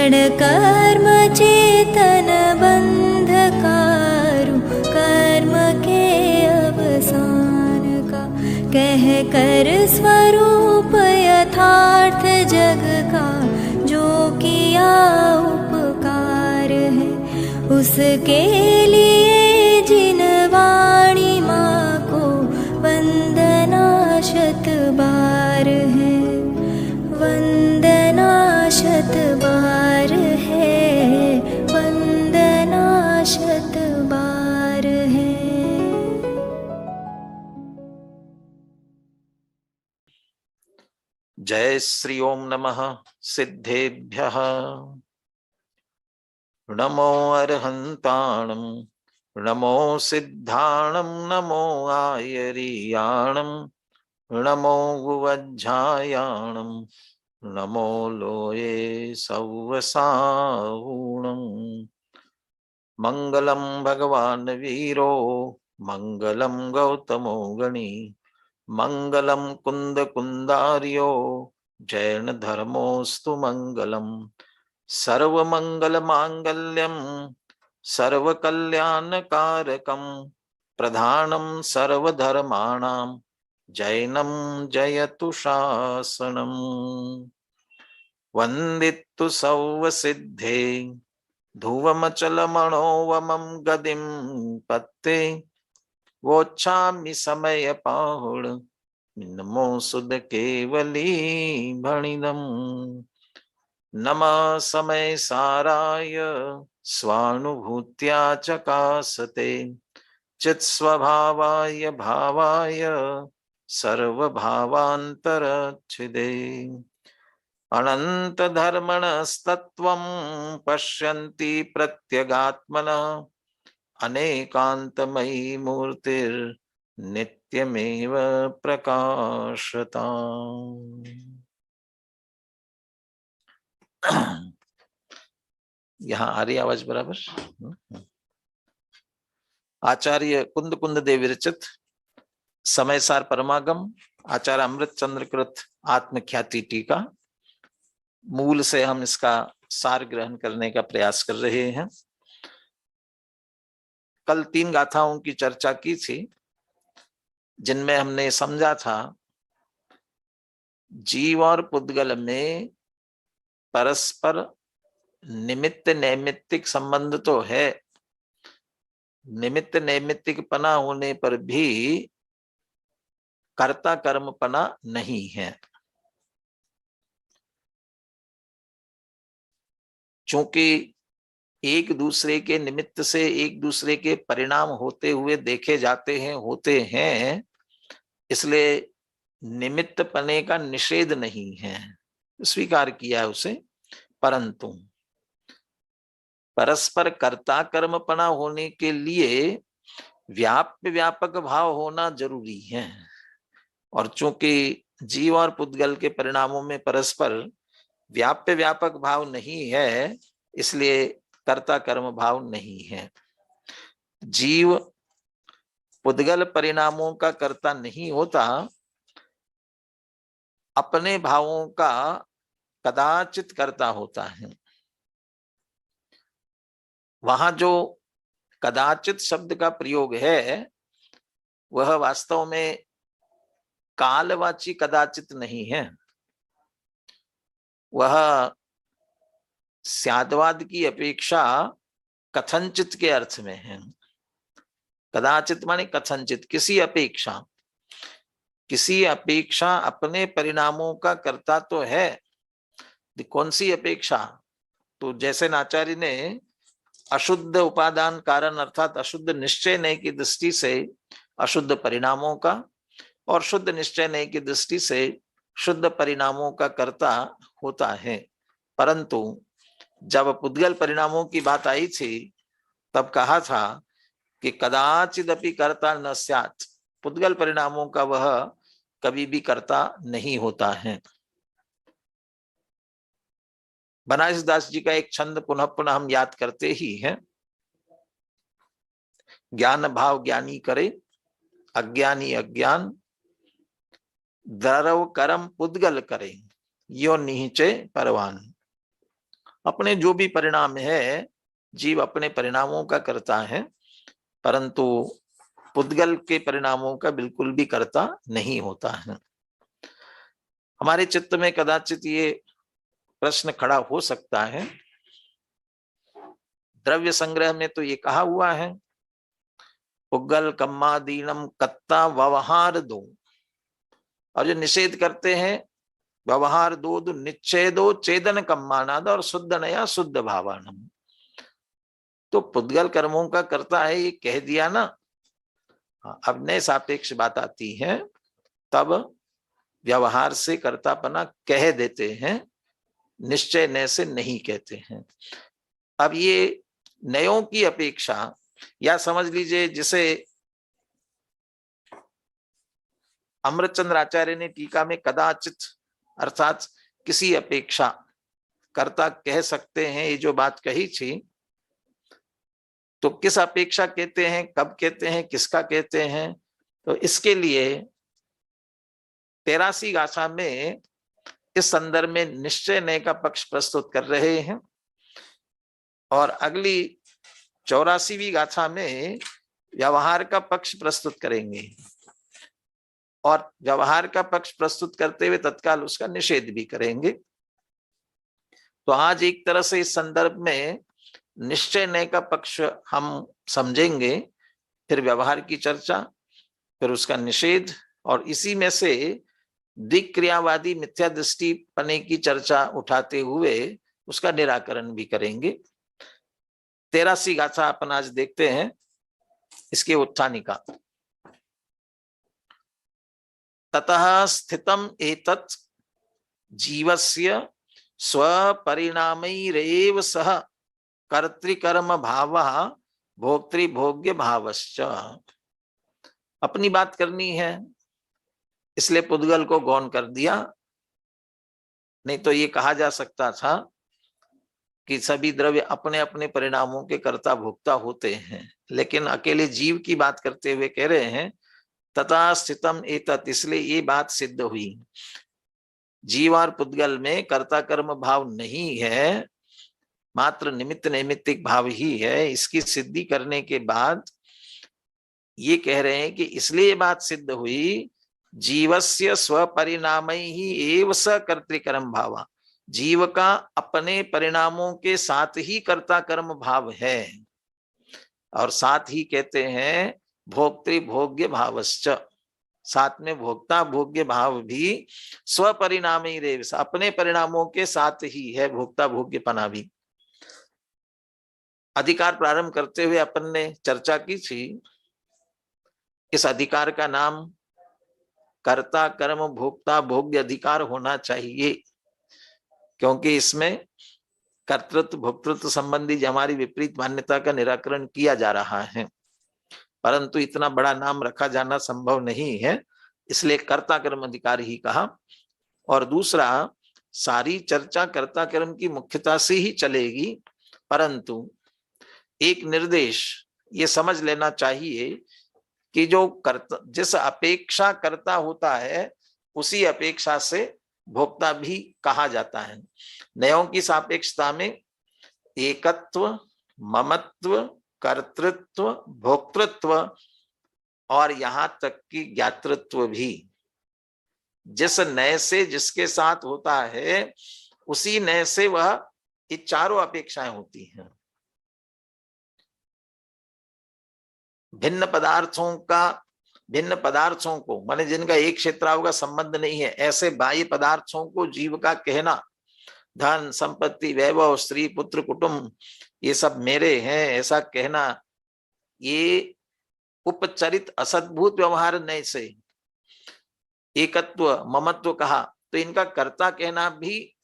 जड़ कर्म चेतन बंधकारु, कर्म के अवसान का कह कर स्वरूप यथार्थ जग का, जो किया उपकार है उसके लिए जिन वाणी माँ को वंदना शत बार है, वंदना शत बार है, वंदना शत बार है। जय श्री ओम नमः सिद्धेभ्यः। नमो अर्हन्ताणं, नमो सिद्धाणं, नमो आयर्याणं, नमो गुवज्झायाणं, नमो लोये सव्वसाहूणं। मंगलम भगवान वीरो, मंगलम गौतमो गणी, मंगलम कुंद कुंदार्यो, जैन धर्मोस्तु मंगलम। सर्वमंगल मांगल्यम सर्वकल्याणकारकम, प्रधानम सर्वधर्माणां, जैनम जयतु शासनम। वंदितु सौवसिद्धे ध्रुवमचलमणोवमं गदिं पत्ते, वोच्छामि समय पाहुण नमो सुद केवली भणिदम्। नमः समय साराय स्वानुभूत्या चकासते, चित् स्वभावाय भावाय सर्वभावान्तरच्छिदे। अनंत धर्मणस्तत्त्वं पश्यन्ति प्रत्यगात्मनः, अनेकांतमयी मूर्तिर्नित्यमेव प्रकाशता। यहाँ आ रही आवाज बराबर? आचार्य कुंद कुंद देव विरचित समयसार परमागम, आचार्य अमृत चंद्र कृत आत्मख्याति टीका, मूल से हम इसका सार ग्रहण करने का प्रयास कर रहे हैं। कल 3 गाथाओं की चर्चा की थी, जिनमें हमने समझा था जीव और पुद्गल में परस्पर निमित्त नैमित्तिक संबंध तो है, निमित्त नैमित्तिक पना होने पर भी कर्ता कर्म पना नहीं है। चूंकि एक दूसरे के निमित्त से एक दूसरे के परिणाम होते हुए देखे जाते हैं, होते हैं, इसलिए निमित्त पने का निषेध नहीं है, स्वीकार किया है उसे। परंतु परस्पर कर्ता कर्मपना होने के लिए व्याप्य व्यापक भाव होना जरूरी है, और चूंकि जीव और पुद्गल के परिणामों में परस्पर व्याप्य व्यापक भाव नहीं है, इसलिए कर्ता कर्म भाव नहीं है। जीव पुद्गल परिणामों का कर्ता नहीं होता, अपने भावों का कदाचित कर्ता होता है। वहां जो कदाचित शब्द का प्रयोग है वह वास्तव में कालवाची कदाचित नहीं है, वह स्यादवाद की अपेक्षा कथनचित के अर्थ में है। कदाचित माने कथनचित, किसी अपेक्षा, किसी अपेक्षा अपने परिणामों का कर्ता तो है। कौन सी अपेक्षा? तो जैसे नाचार्य ने अशुद्ध उपादान कारण अर्थात अशुद्ध निश्चय नय की दृष्टि से अशुद्ध परिणामों का और शुद्ध निश्चय नय की दृष्टि से शुद्ध परिणामों का कर्ता होता है। परंतु जब पुद्गल परिणामों की बात आई थी तब कहा था कि कदाचिदपि कर्ता न स्यात्, पुद्गल परिणामों का वह कभी भी कर्ता नहीं होता है। बनारस दास जी का एक छंद पुनः पुनः हम याद करते ही हैं। ज्ञान भाव ज्ञानी करे, अज्ञानी अज्ञान, द्रव करम पुद्गल करे, यो निहिचे परवान। अपने जो भी परिणाम है, जीव अपने परिणामों का करता है, परंतु पुद्गल के परिणामों का बिल्कुल भी करता नहीं होता है। हमारे चित्त में कदाचित ये प्रश्न खड़ा हो सकता है, द्रव्य संग्रह में तो ये कहा हुआ है, पुग्गल कम्मादीनम कत्ता व्यवहार दो, और जो निषेध करते हैं व्यवहार दो निच्छेदो चेदन कम्मानाद और शुद्ध नया शुद्ध भावानम। तो पुद्गल कर्मों का करता है ये कह दिया ना। अब नए सापेक्ष बात आती है, तब व्यवहार से कर्तापना कह देते हैं, निश्चय नय से नहीं कहते हैं। अब ये नयों की अपेक्षा, या समझ लीजिए जिसे अमृतचंद्र आचार्य ने टीका में कदाचित अर्थात किसी अपेक्षा कर्ता कह सकते हैं, ये जो बात कही थी, तो किस अपेक्षा कहते हैं, कब कहते हैं, किसका कहते हैं, तो इसके लिए 83 गाथा में इस संदर्भ में निश्चय नय का पक्ष प्रस्तुत कर रहे हैं, और अगली 84वीं गाथा में व्यवहार का पक्ष प्रस्तुत करेंगे, और व्यवहार का पक्ष प्रस्तुत करते हुए तत्काल उसका निषेध भी करेंगे। तो आज एक तरह से इस संदर्भ में निश्चय नय का पक्ष हम समझेंगे, फिर व्यवहार की चर्चा, फिर उसका निषेध, और इसी में से दिक्क्रियावादी मिथ्या दृष्टि पने की चर्चा उठाते हुए उसका निराकरण भी करेंगे। 83 गाथा अपन आज देखते हैं, इसके उत्थानिका। ततः स्थितम एतत् जीवस्य स्वपरिणामैरेव सह कर्तृकर्म भावः भोक्तृभोग्य भावश्च। अपनी बात करनी है, इसलिए पुद्गल को गौण कर दिया। नहीं तो ये कहा जा सकता था कि सभी द्रव्य अपने अपने परिणामों के कर्ता भोक्ता होते हैं, लेकिन अकेले जीव की बात करते हुए कह रहे हैं तथा स्थितम एतत्, इसलिए ये बात सिद्ध हुई। जीव और पुद्गल में कर्ता कर्म भाव नहीं है, मात्र निमित्त नैमित्तिक भाव ही है। इसकी सिद्धि करने के बाद ये कह रहे हैं कि इसलिए ये बात सिद्ध हुई, जीवस्य स्वपरिणाम ही एव स कर्तृकर्म भावा, जीव का अपने परिणामों के साथ ही कर्ता कर्म भाव है, और साथ ही कहते हैं भोक्तृभोग्य भावश्च, साथ में भोक्ता भोग्य भाव भी स्वपरिणाम ही रेव, अपने परिणामों के साथ ही है भोक्ता भोग्यपना भी। अधिकार प्रारंभ करते हुए अपन ने चर्चा की थी, इस अधिकार का नाम कर्ता कर्म भोक्ता भोग्य अधिकार होना चाहिए, क्योंकि इसमें कर्तृत्व भोक्तृत्व संबंधी हमारी विपरीत मान्यता का निराकरण किया जा रहा है, परंतु इतना बड़ा नाम रखा जाना संभव नहीं है, इसलिए कर्ता कर्म अधिकार ही कहा। और दूसरा, सारी चर्चा कर्ता कर्म की मुख्यता से ही चलेगी, परंतु एक निर्देश ये समझ लेना चाहिए कि जो कर्ता, जिस अपेक्षा कर्ता होता है उसी अपेक्षा से भोक्ता भी कहा जाता है। नयों की सापेक्षता में एकत्व, ममत्व, कर्तृत्व, भोक्तृत्व और यहां तक कि ज्ञातृत्व भी जिस नय से जिसके साथ होता है उसी नय से वह ये चारों अपेक्षाएं होती हैं। भिन्न पदार्थों को माने जिनका एक क्षेत्राव का संबंध नहीं है, ऐसे बाह्य पदार्थों को जीव का कहना, धन संपत्ति वैभव स्त्री पुत्र कुटुंब ये सब मेरे हैं ऐसा कहना, ये उपचरित असद्भूत व्यवहार नय से एकत्व ममत्व कहा, तो इनका कर्ता कहना भी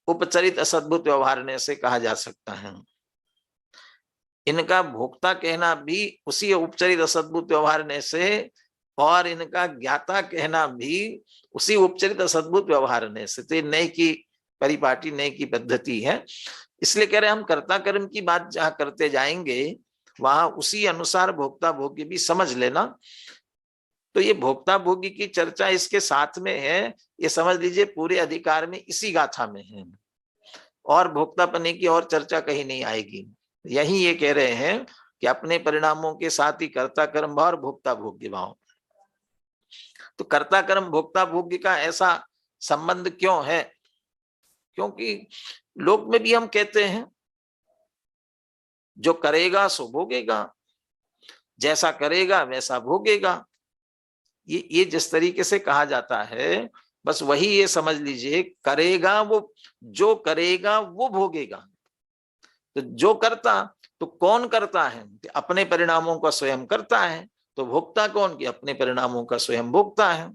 उपचरित असद्भुत व्यवहार नय से कहा जा सकता है। इनका भोक्ता कहना भी उसी उपचरित असद्भुत व्यवहार नय से, और इनका ज्ञाता कहना भी उसी उपचरित असद्भुत व्यवहार नय से। तो नय की परिपाटी, नय की पद्धति है। इसलिए कह रहे हम कर्ता कर्म की बात जहां करते जाएंगे वहां उसी अनुसार भोक्ता भोग्य भी समझ लेना। तो ये भोक्ता भोग्य की चर्चा इसके साथ में है, ये समझ लीजिए पूरे अधिकार में इसी गाथा में है। और भोक्तापने की और चर्चा कहीं नहीं आएगी। यही ये कह रहे हैं कि अपने परिणामों के साथ ही कर्ता कर्म भाव और भोक्ता भोग्य भाव। तो कर्ता कर्म भोक्ता भोग्य का ऐसा संबंध क्यों है? क्योंकि लोक में भी हम कहते हैं जो करेगा सो भोगेगा, जैसा करेगा वैसा भोगेगा। ये जिस तरीके से कहा जाता है, बस वही ये समझ लीजिए, करेगा वो, जो करेगा वो भोगेगा। तो जो करता, तो कौन करता है? अपने परिणामों का स्वयं करता है। तो भोक्ता कौन? कि अपने परिणामों का स्वयं भोगता है।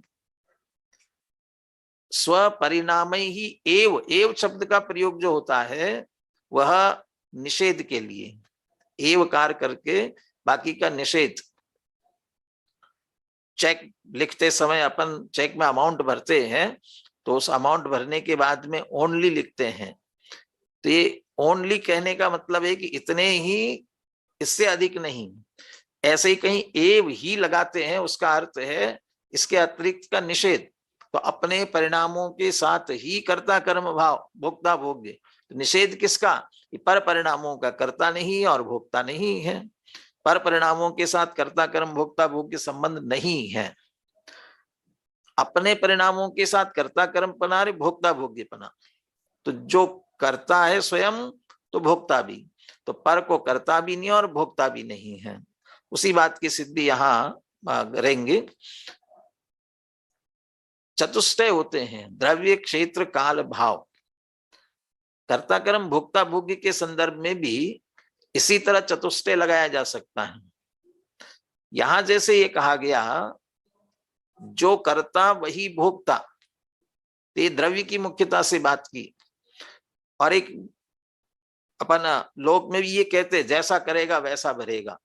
स्व परिणाम ही एव शब्द का प्रयोग जो होता है वह निषेध के लिए, एवकार करके बाकी का निषेध। चेक लिखते समय अपन चेक में अमाउंट भरते हैं, तो उस अमाउंट भरने के बाद में ओनली लिखते हैं। तो ये ओनली कहने का मतलब है कि इतने ही, इससे अधिक नहीं। ऐसे ही कहीं एव ही लगाते हैं, उसका अर्थ है इसके अतिरिक्त का निषेध। तो अपने परिणामों के साथ ही कर्ता कर्म भाव भोक्ता भोग्य। तो निषेध किसका? पर परिणामों का कर्ता नहीं और भोक्ता नहीं है। पर परिणामों के साथ कर्ता कर्म भोक्ता भोग्य संबंध नहीं है। अपने परिणामों के साथ कर्ता कर्म पना रे भोक्ता भोग्य पना। तो जो करता है स्वयं तो भोक्ता भी, तो पर को करता भी नहीं और भोक्ता भी नहीं है। उसी बात की सिद्धि यहाँ करेंगे। चतुष्टय होते हैं, द्रव्य क्षेत्र काल भाव। कर्ता कर्म भोक्ता भोग्य के संदर्भ में भी इसी तरह चतुष्टय लगाया जा सकता है। यहां जैसे ये कहा गया जो करता वही भोक्ता, ये द्रव्य की मुख्यता से बात की। और एक अपन लोक में भी ये कहते जैसा करेगा वैसा भरेगा,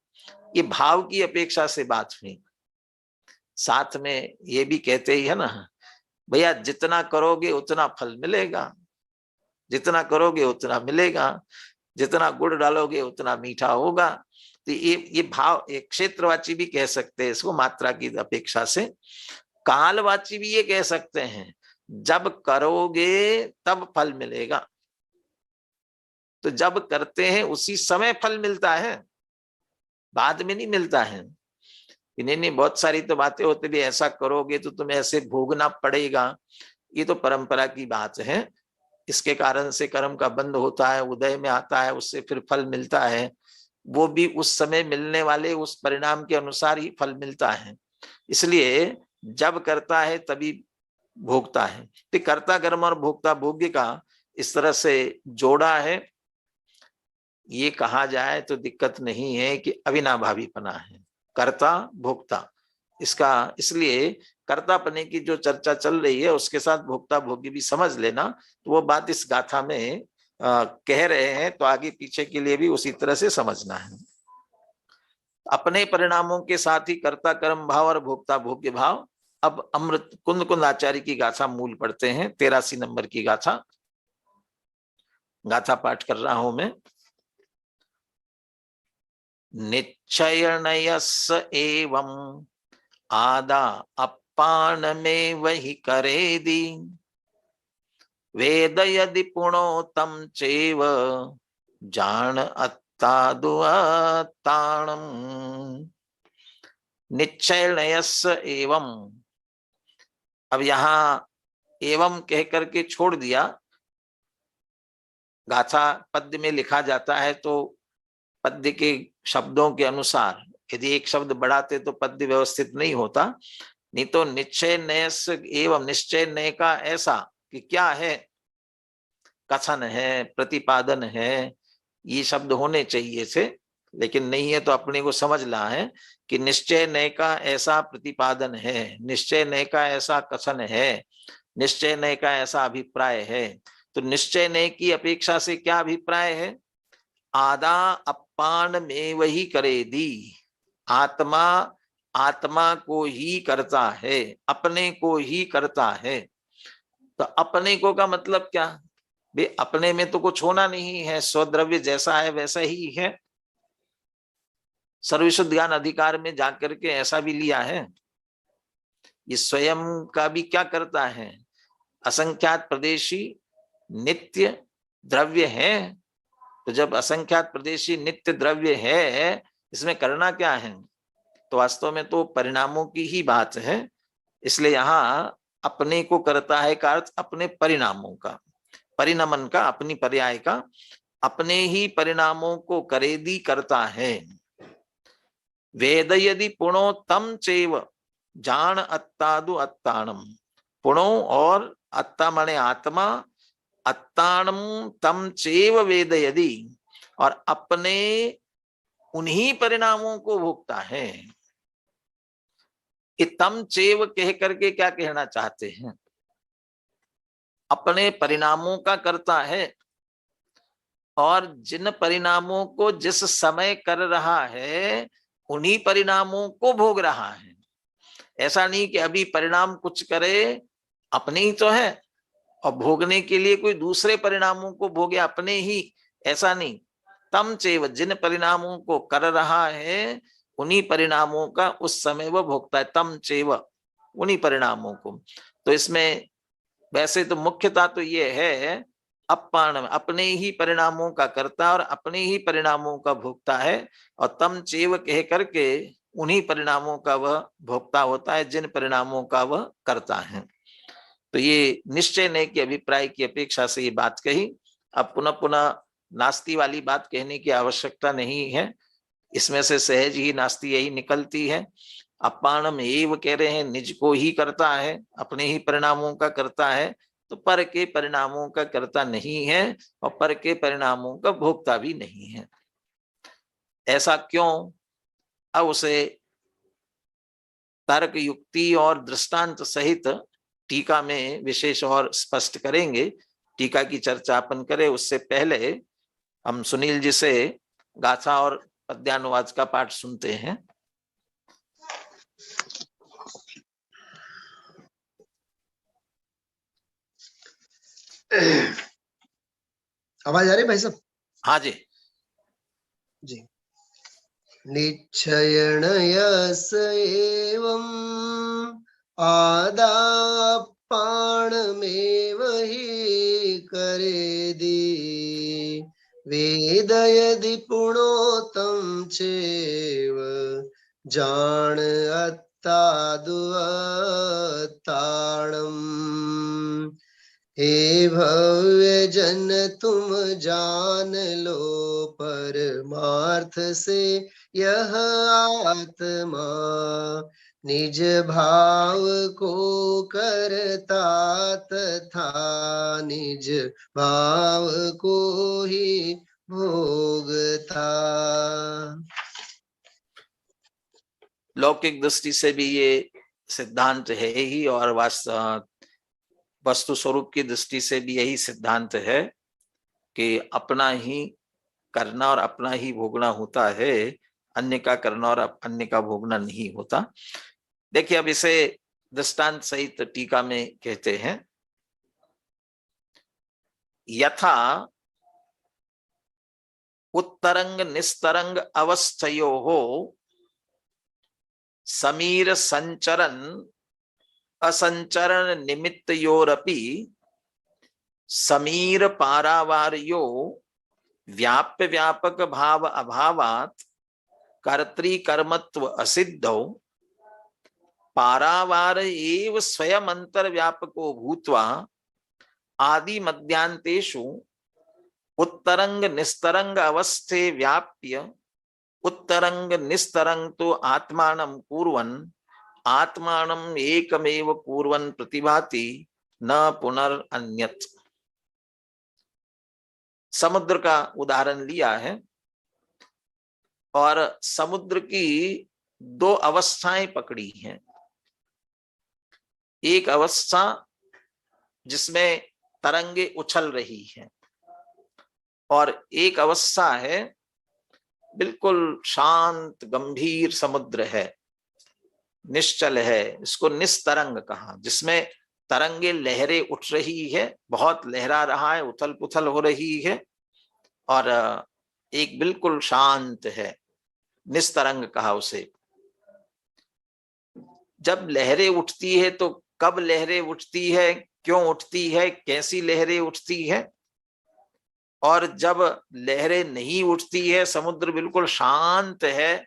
ये भाव की अपेक्षा से बात हुई। साथ में ये भी कहते ही है ना भैया, जितना करोगे उतना फल मिलेगा, जितना करोगे उतना मिलेगा, जितना गुड़ डालोगे उतना मीठा होगा। तो ये भाव एक क्षेत्रवाची भी कह सकते हैं इसको, मात्रा की अपेक्षा से। कालवाची भी ये कह सकते हैं, जब करोगे तब फल मिलेगा। तो जब करते हैं उसी समय फल मिलता है, बाद में नहीं मिलता है। नहीं, बहुत सारी तो बातें होती भी, ऐसा करोगे तो तुम्हें ऐसे भोगना पड़ेगा। ये तो परंपरा की बात है। इसके कारण से कर्म का बंध होता है, उदय में आता है, उससे फिर फल मिलता है। वो भी उस समय मिलने वाले उस परिणाम के अनुसार ही फल मिलता है। इसलिए जब करता है तभी भोगता है। तो कर्ता कर्म और भोक्ता भोग्य का इस तरह से जोड़ा है। ये कहा जाए तो दिक्कत नहीं है कि अविनाभावीपना है कर्ता भोक्ता इसका। इसलिए कर्तापने की जो चर्चा चल रही है उसके साथ भोक्ता भोग्य भी समझ लेना। तो वो बात इस गाथा में कह रहे हैं, तो आगे पीछे के लिए भी उसी तरह से समझना है। अपने परिणामों के साथ ही कर्ता कर्म भाव और भोक्ता भोग्य भाव। अब अमृत कुंद कुंद आचार्य की गाथा मूल पढ़ते हैं, 83 नंबर की गाथा। गाथा पाठ कर रहा हूं मैं। निश्चयनयस एवं आदा अपान में वही करे दी, वेद यदि पुणोतम चेव जान अत्तादुअत्ताणम। निश्चयनयस एवं, अब यहां एवं कह करके छोड़ दिया। गाथा पद्य में लिखा जाता है तो पद्य के शब्दों के अनुसार, यदि एक शब्द बढ़ाते तो पद्य व्यवस्थित नहीं होता। नहीं तो निश्चय नय एवं, निश्चय नय का ऐसा कि क्या है, कथन है, प्रतिपादन है, ये शब्द होने चाहिए थे, लेकिन नहीं है। तो अपने को समझना है कि निश्चय नय का ऐसा प्रतिपादन है, निश्चय नय का ऐसा कथन है, निश्चय नय का ऐसा अभिप्राय है। तो निश्चय नय की अपेक्षा से क्या अभिप्राय है? आदा अपान में वही करे दी। आत्मा आत्मा को ही करता है, अपने को ही करता है। तो अपने को का मतलब क्या? भाई अपने में तो कुछ होना नहीं है, स्वद्रव्य जैसा है वैसा ही है। सर्वशुद्ध ज्ञान अधिकार में जाकर के ऐसा भी लिया है। ये स्वयं का भी क्या करता है? असंख्यात प्रदेशी, नित्य, द्रव्य है। तो जब असंख्यात प्रदेशी नित्य द्रव्य है, इसमें करना क्या है? तो वास्तव में तो परिणामों की ही बात है। इसलिए यहाँ अपने को करता है का अर्थ अपने परिणामों का, परिणमन का, अपनी पर्याय का, अपने ही परिणामों को करेदी करता है। वेद यदि पुणो तम चैव जान अत्तादु अत्ताणम। पुणो और अत्ता माने आत्मा, अत्ताणम तम चैव वेद यदि, और अपने उन्हीं परिणामों को भोगता है। कि तम चैव कह करके क्या कहना चाहते हैं? अपने परिणामों का करता है, और जिन परिणामों को जिस समय कर रहा है उन्हीं परिणामों को भोग रहा है। ऐसा नहीं कि अभी परिणाम कुछ करे, अपने ही तो है, और भोगने के लिए कोई दूसरे परिणामों को भोगे, अपने ही, ऐसा नहीं। तम चैव, जिन परिणामों को कर रहा है उन्हीं परिणामों का उस समय वह भोगता है। तम चैव, उन्हीं परिणामों को। तो इसमें वैसे तो मुख्यता तो ये है अपान, अपने ही परिणामों का करता और अपने ही परिणामों का भोगता है, और तम चैव कह करके उन्हीं परिणामों का वह भोक्ता होता है जिन परिणामों का वह करता है। तो ये निश्चय ने के अभिप्राय की अपेक्षा से ये बात कही। अब पुनः पुनः नास्ती वाली बात कहने की आवश्यकता नहीं है, इसमें से सहज ही नास्ती यही निकलती है। अपानम एव कह रहे हैं, निज को ही करता है, अपने ही परिणामों का करता है, तो पर के परिणामों का करता नहीं है और पर के परिणामों का भोक्ता भी नहीं है। ऐसा क्यों? अब उसे तर्क, युक्ति और दृष्टांत सहित टीका में विशेष और स्पष्ट करेंगे। टीका की चर्चा अपन करें उससे पहले हम सुनील जी से गाथा और पद्यानुवाद का पाठ सुनते हैं। आवाज आ रही भाई साहब? हाँ जी जी। निश्चयन यस एवं आदापान में वही करे दी, वेद यदि पुणोतम चेव जान अत्तादु अत्ताणम। हे भव्य जन तुम जान लो परमार्थ से यह आत्मा, निज भाव को करता तथा निज भाव को ही भोगता। लौकिक दृष्टि से भी ये सिद्धांत है ही, और वस्तु स्वरूप की दृष्टि से भी यही सिद्धांत है कि अपना ही करना और अपना ही भोगना होता है, अन्य का करना और अन्य का भोगना नहीं होता। देखिए अब इसे दृष्टांत सहित टीका में कहते हैं, यथा उत्तरंग निस्तरंग अवस्थयोः समीर संचरण असंचरण निमित्तयोरपि समीर पारावार्यो व्याप्य व्यापक भाव अभावात् कर्तृकर्मत्व असिद्धौ पारावार एव स्वयं अंतर्व्यापको भूत्वा आदि मध्यांतेषु उत्तरंग निस्तरंग अवस्थे व्याप्य उत्तरंग निस्तरंग तो आत्मानं कुर्वन् आत्मानं एकमेव कुर्वन् प्रतिभाति न पुनरन्यत्। समुद्र का उदाहरण लिया है और समुद्र की दो अवस्थाएं पकड़ी हैं। एक अवस्था जिसमें तरंगे उछल रही हैं, और एक अवस्था है बिल्कुल शांत गंभीर समुद्र है, निश्चल है, इसको निस्तरंग कहा, जिसमें तरंगे लहरें उठ रही है, बहुत लहरा रहा है, उथल पुथल हो रही है, और एक बिल्कुल शांत है, निस्तरंग कहा उसे। जब लहरें उठती है तो कब लहरें उठती है, क्यों उठती है, कैसी लहरें उठती है, और जब लहरें नहीं उठती है, समुद्र बिल्कुल शांत है,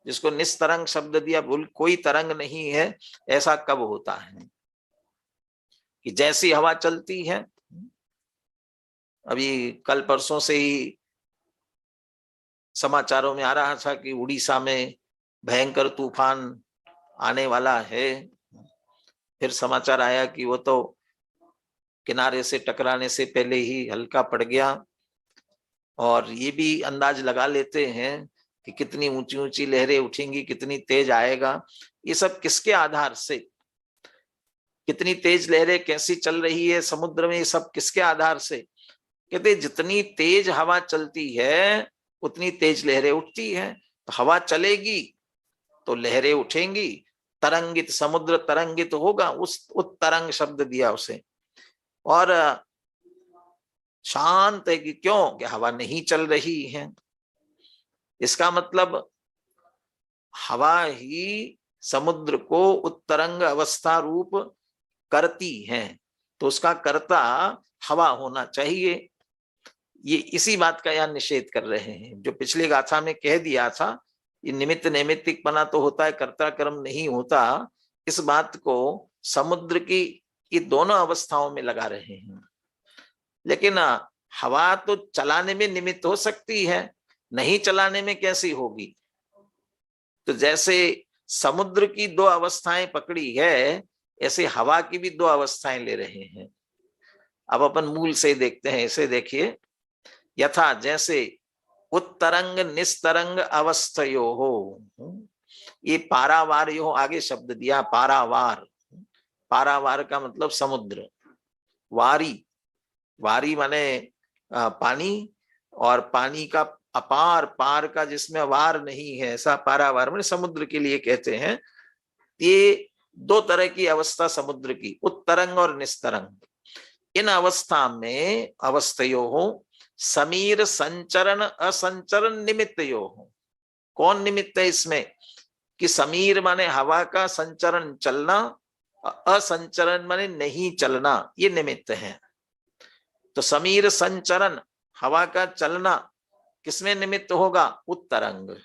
जिसको निस्तरंग शब्द दिया, कोई तरंग नहीं है, ऐसा कब होता है? कि जैसी हवा चलती है, अभी कल परसों से ही समाचारों में आ रहा था कि उड़ीसा में भयंकर तूफान आने वाला है। फिर समाचार आया कि वो तो किनारे से टकराने से पहले ही हल्का पड़ गया। और ये भी अंदाज लगा लेते हैं कि कितनी ऊंची ऊंची लहरें उठेंगी, कितनी तेज आएगा। ये सब किसके आधार से? कितनी तेज लहरें कैसी चल रही है समुद्र में, ये सब किसके आधार से? कहते जितनी तेज हवा चलती है उतनी तेज लहरें उठती है। तो हवा चलेगी तो लहरें उठेंगी, तरंगित, समुद्र तरंगित होगा, उस तरंग शब्द दिया उसे। और शांत है कि क्यों? कि हवा नहीं चल रही है। इसका मतलब हवा ही समुद्र को उत्तरंग अवस्था रूप करती है, तो उसका कर्ता हवा होना चाहिए। ये इसी बात का यहाँ निषेध कर रहे हैं। जो पिछले गाथा में कह दिया था, ये निमित्त नैमित्तिकपना तो होता है, कर्ता कर्म नहीं होता, इस बात को समुद्र की ये दोनों अवस्थाओं में लगा रहे हैं। लेकिन हवा तो चलाने में निमित्त हो सकती है, नहीं चलाने में कैसी होगी? तो जैसे समुद्र की दो अवस्थाएं पकड़ी है, ऐसे हवा की भी दो अवस्थाएं ले रहे हैं। अब अपन मूल से देखते हैं। इसे देखिए, यथा जैसे उत्तरंग निस्तरंग अवस्थयो हो, ये पारावार यो आगे शब्द दिया, पारावार। पारावार का मतलब समुद्र, वारी, वारी माने पानी, और पानी का अपार, पार का जिसमें वार नहीं है, ऐसा पारावार माने समुद्र के लिए कहते हैं। ये दो तरह की अवस्था समुद्र की, उत्तरंग और निस्तरंग। इन अवस्था में अवस्थयो हो समीर संचरण असंचरण निमित्त यो हो। कौन निमित्त है इसमें? कि समीर माने हवा का संचरण चलना, असंचरण माने नहीं चलना, ये निमित्त है। तो समीर संचरण, हवा का चलना, किसमें निमित्त होगा? उत्तरंग।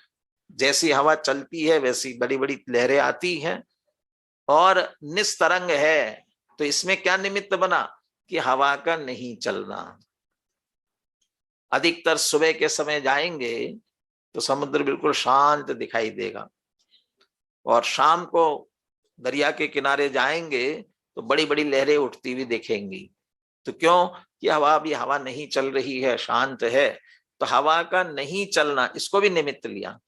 जैसी हवा चलती है वैसी बड़ी बड़ी लहरें आती हैं। और निस्तरंग है तो इसमें क्या निमित्त बना? कि हवा का नहीं चलना। अधिकतर सुबह के समय जाएंगे तो समुद्र बिल्कुल शांत दिखाई देगा, और शाम को दरिया के किनारे जाएंगे तो बड़ी बड़ी लहरें उठती हुई दिखेंगी। तो क्यों? कि हवा भी हवा नहीं चल रही है, शांत है। तो हवा का नहीं चलना, इसको भी निमित्त लिया।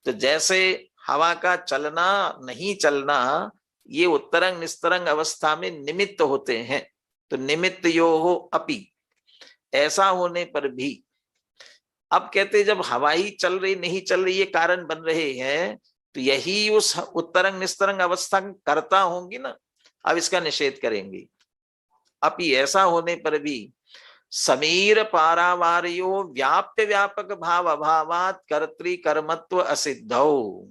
तो जैसे हवा का चलना नहीं चलना, ये उत्तरंग निस्तरंग अवस्था में निमित्त होते हैं। तो निमित्त यो हो अपि, ऐसा होने पर भी। अब कहते जब हवा ही चल रही नहीं चल रही, ये कारण बन रहे हैं, तो यही उस उत्तरंग निस्तरंग अवस्था करता होंगी ना। अब इसका निषेध करेंगे। अपि ऐसा होने पर भी समीर पारावार्यो व्याप्य व्यापक भाव अभावात कर्तृ कर्मत्व असिद्धौ।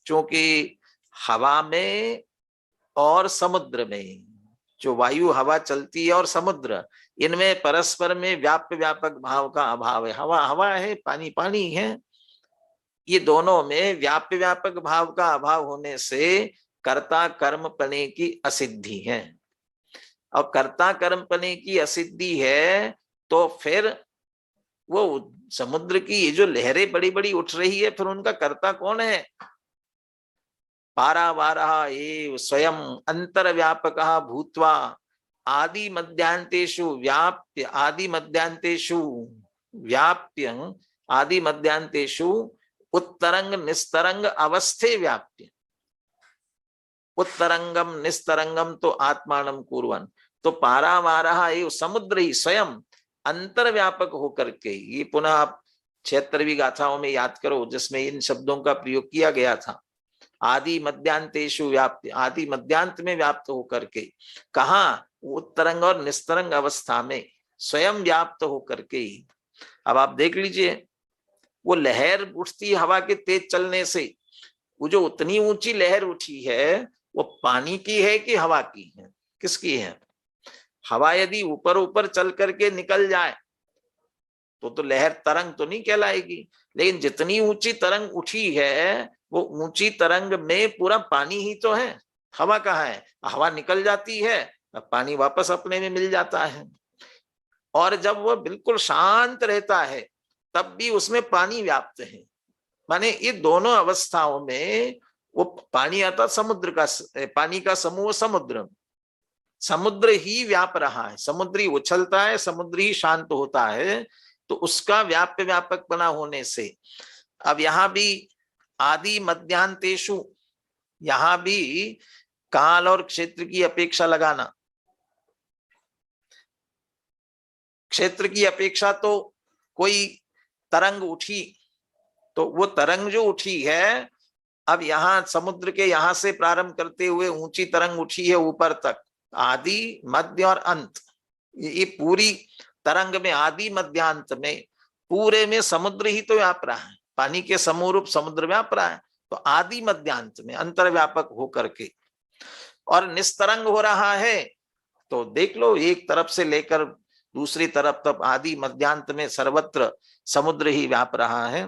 चूंकि हवा में और समुद्र में, जो वायु हवा चलती है और समुद्र, इनमें परस्पर में व्याप्य व्यापक भाव का अभाव है। हवा हवा है, पानी पानी है, ये दोनों में व्याप्य व्यापक भाव का अभाव होने से कर्ता कर्मपने की असिद्धि है। और कर्ता कर्मपने की असिद्धि है तो फिर वो समुद्र की ये जो लहरें बड़ी बड़ी उठ रही है, फिर उनका कर्ता कौन है? पारावारः एव स्वयं अंतर्व्यापकः भूत्वा आदि मध्यांतेषु व्याप्य, आदि मध्यांतेषु व्याप्य, आदि मध्यांतेषु उत्तरंग निस्तरंग अवस्थे व्याप्य। उत्तरंगम निस्तरंगम तो आत्मानम कुर्वन्। तो पारावारः एव समुद्र ही स्वयं अंतर्व्यापक होकर के, ये पुनः आप 76वीं गाथाओं में याद करो जिसमें इन शब्दों का प्रयोग किया गया था। आदि मध्यांतेषु व्याप्य, आदि मध्यांत में व्याप्त होकर के, कहा? उत्तरंग और निस्तरंग अवस्था में स्वयं व्याप्त होकर के। अब आप देख लीजिए, वो लहर उठती हवा के तेज चलने से, वो जो उतनी ऊंची लहर उठी है वो पानी की है कि हवा की है? किसकी है? हवा यदि ऊपर ऊपर चल करके निकल जाए तो लहर तरंग तो नहीं कहलाएगी। लेकिन जितनी ऊंची तरंग उठी है वो ऊंची तरंग में पूरा पानी ही तो है, हवा कहाँ है? हवा निकल जाती है, पानी वापस अपने में मिल जाता है। और जब वो बिल्कुल शांत रहता है तब भी उसमें पानी व्याप्त है। माने ये दोनों अवस्थाओं में वो पानी आता समुद्र का, पानी का समूह समुद्र, समुद्र ही व्याप रहा है, समुद्र ही उछलता है, समुद्र ही शांत होता है। तो उसका व्याप्य व्यापक बना होने से अब यहां भी आदि मध्यांतेषु, यहां भी काल और क्षेत्र की अपेक्षा लगाना। क्षेत्र की अपेक्षा तो कोई तरंग उठी, तो वो तरंग जो उठी है अब यहां समुद्र के यहां से प्रारंभ करते हुए ऊंची तरंग उठी है ऊपर तक, आदि मध्य और अंत। ये पूरी तरंग में आदि मध्यांत में पूरे में समुद्र ही तो व्याप रहा है, पानी के समूह रूप समुद्र व्याप रहा है। तो आदि मध्यांत में अंतर्व्यापक होकर के और निस्तरंग हो रहा है। तो देख लो एक तरफ से लेकर दूसरी तरफ तक आदि मध्यांत में सर्वत्र समुद्र ही व्याप रहा है।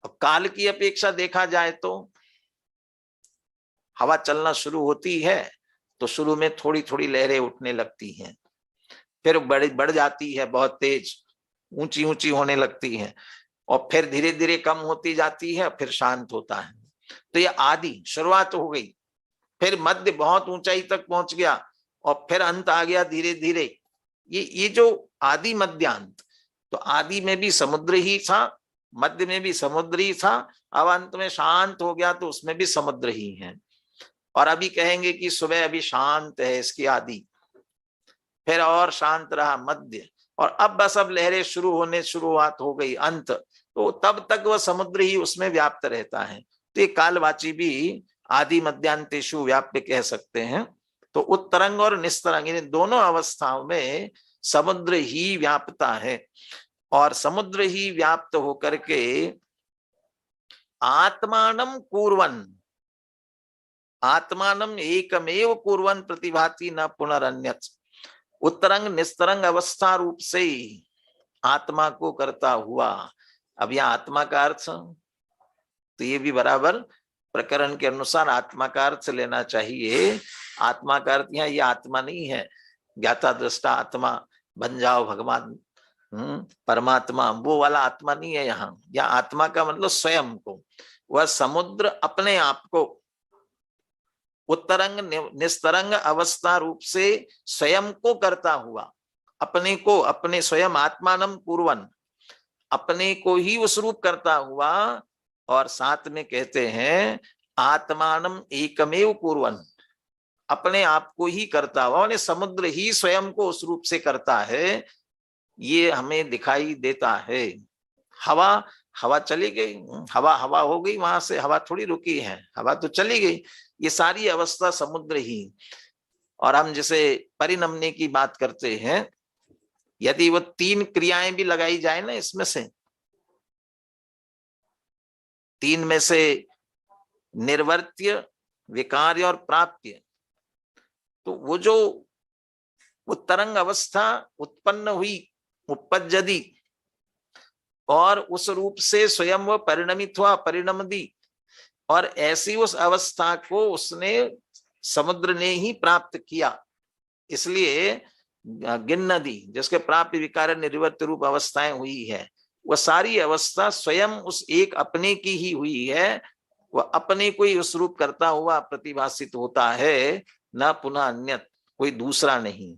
अब काल की अपेक्षा देखा जाए तो हवा चलना शुरू होती है तो शुरू में थोड़ी थोड़ी लहरें उठने लगती हैं, फिर बढ़ जाती है, बहुत तेज ऊंची ऊंची होने लगती है, और फिर धीरे धीरे कम होती जाती है, फिर शांत होता है। तो ये आदि शुरुआत हो गई, फिर मध्य बहुत ऊंचाई तक पहुंच गया और फिर अंत आ गया धीरे धीरे। ये जो आदि मध्यांत, तो आदि में भी समुद्र ही था, मध्य में भी समुद्र ही था, अब अंत में शांत हो गया तो उसमें भी समुद्र ही है। और अभी कहेंगे कि सुबह अभी शांत है इसकी आदि, फिर और शांत रहा मध्य, और अब बस अब लहरें शुरुआत हो गई अंत, तो तब तक वह समुद्र ही उसमें व्याप्त रहता है। तो ये कालवाची भी आदि मध्यांतेषु व्याप्य कह सकते हैं। तो उत्तरंग और निस्तरंग इन दोनों अवस्थाओं में समुद्र ही व्यापता है, और समुद्र ही व्याप्त होकर के आत्मानं कुर्वन्, आत्मानं एकमेव कुर्वन् प्रतिभाति न पुनरन्यत्। उत्तरंग निस्तरंग अवस्था रूप से आत्मा को करता हुआ। अब यह आत्मा का अर्थ तो ये भी बराबर प्रकरण के अनुसार आत्मा का अर्थ लेना चाहिए। आत्मा का अर्थ यहाँ ये आत्मा नहीं है ज्ञाता दृष्टा आत्मा बन जाओ भगवान परमात्मा, वो वाला आत्मा नहीं है यहाँ। या आत्मा का मतलब स्वयं को, वह समुद्र अपने आप को उत्तरंग निस्तरंग अवस्था रूप से स्वयं को करता हुआ, अपने को, अपने स्वयं आत्मानं कुर्वन्, अपने को ही उस रूप करता हुआ, और साथ में कहते हैं आत्मानं एकमेव कुर्वन्, अपने आप को ही करता हुआ, यानी समुद्र ही स्वयं को उस रूप से करता है। ये हमें दिखाई देता है। हवा चली गई, हवा हो गई, वहां से हवा थोड़ी रुकी है, हवा तो चली गई। ये सारी अवस्था समुद्र ही। और हम जैसे परिणमने की बात करते हैं, यदि वो 3 क्रियाएं भी लगाई जाए ना, इसमें से 3 में से निर्वर्त्य, विकार्य और प्राप्य, तो वो जो तरंग अवस्था उत्पन्न हुई उपपज्जति, और उस रूप से स्वयं वो परिणमित हुआ परिणम दी, और ऐसी उस अवस्था को उसने समुद्र ने ही प्राप्त किया। इसलिए गिन्न दी, जिसके प्राप्त विकार निर्वर्त्य रूप अवस्थाएं हुई है, वह सारी अवस्था स्वयं उस एक अपने की ही हुई है। वह अपने को ही उस रूप करता हुआ प्रतिभासित होता है, न पुनः अन्यत, कोई दूसरा नहीं।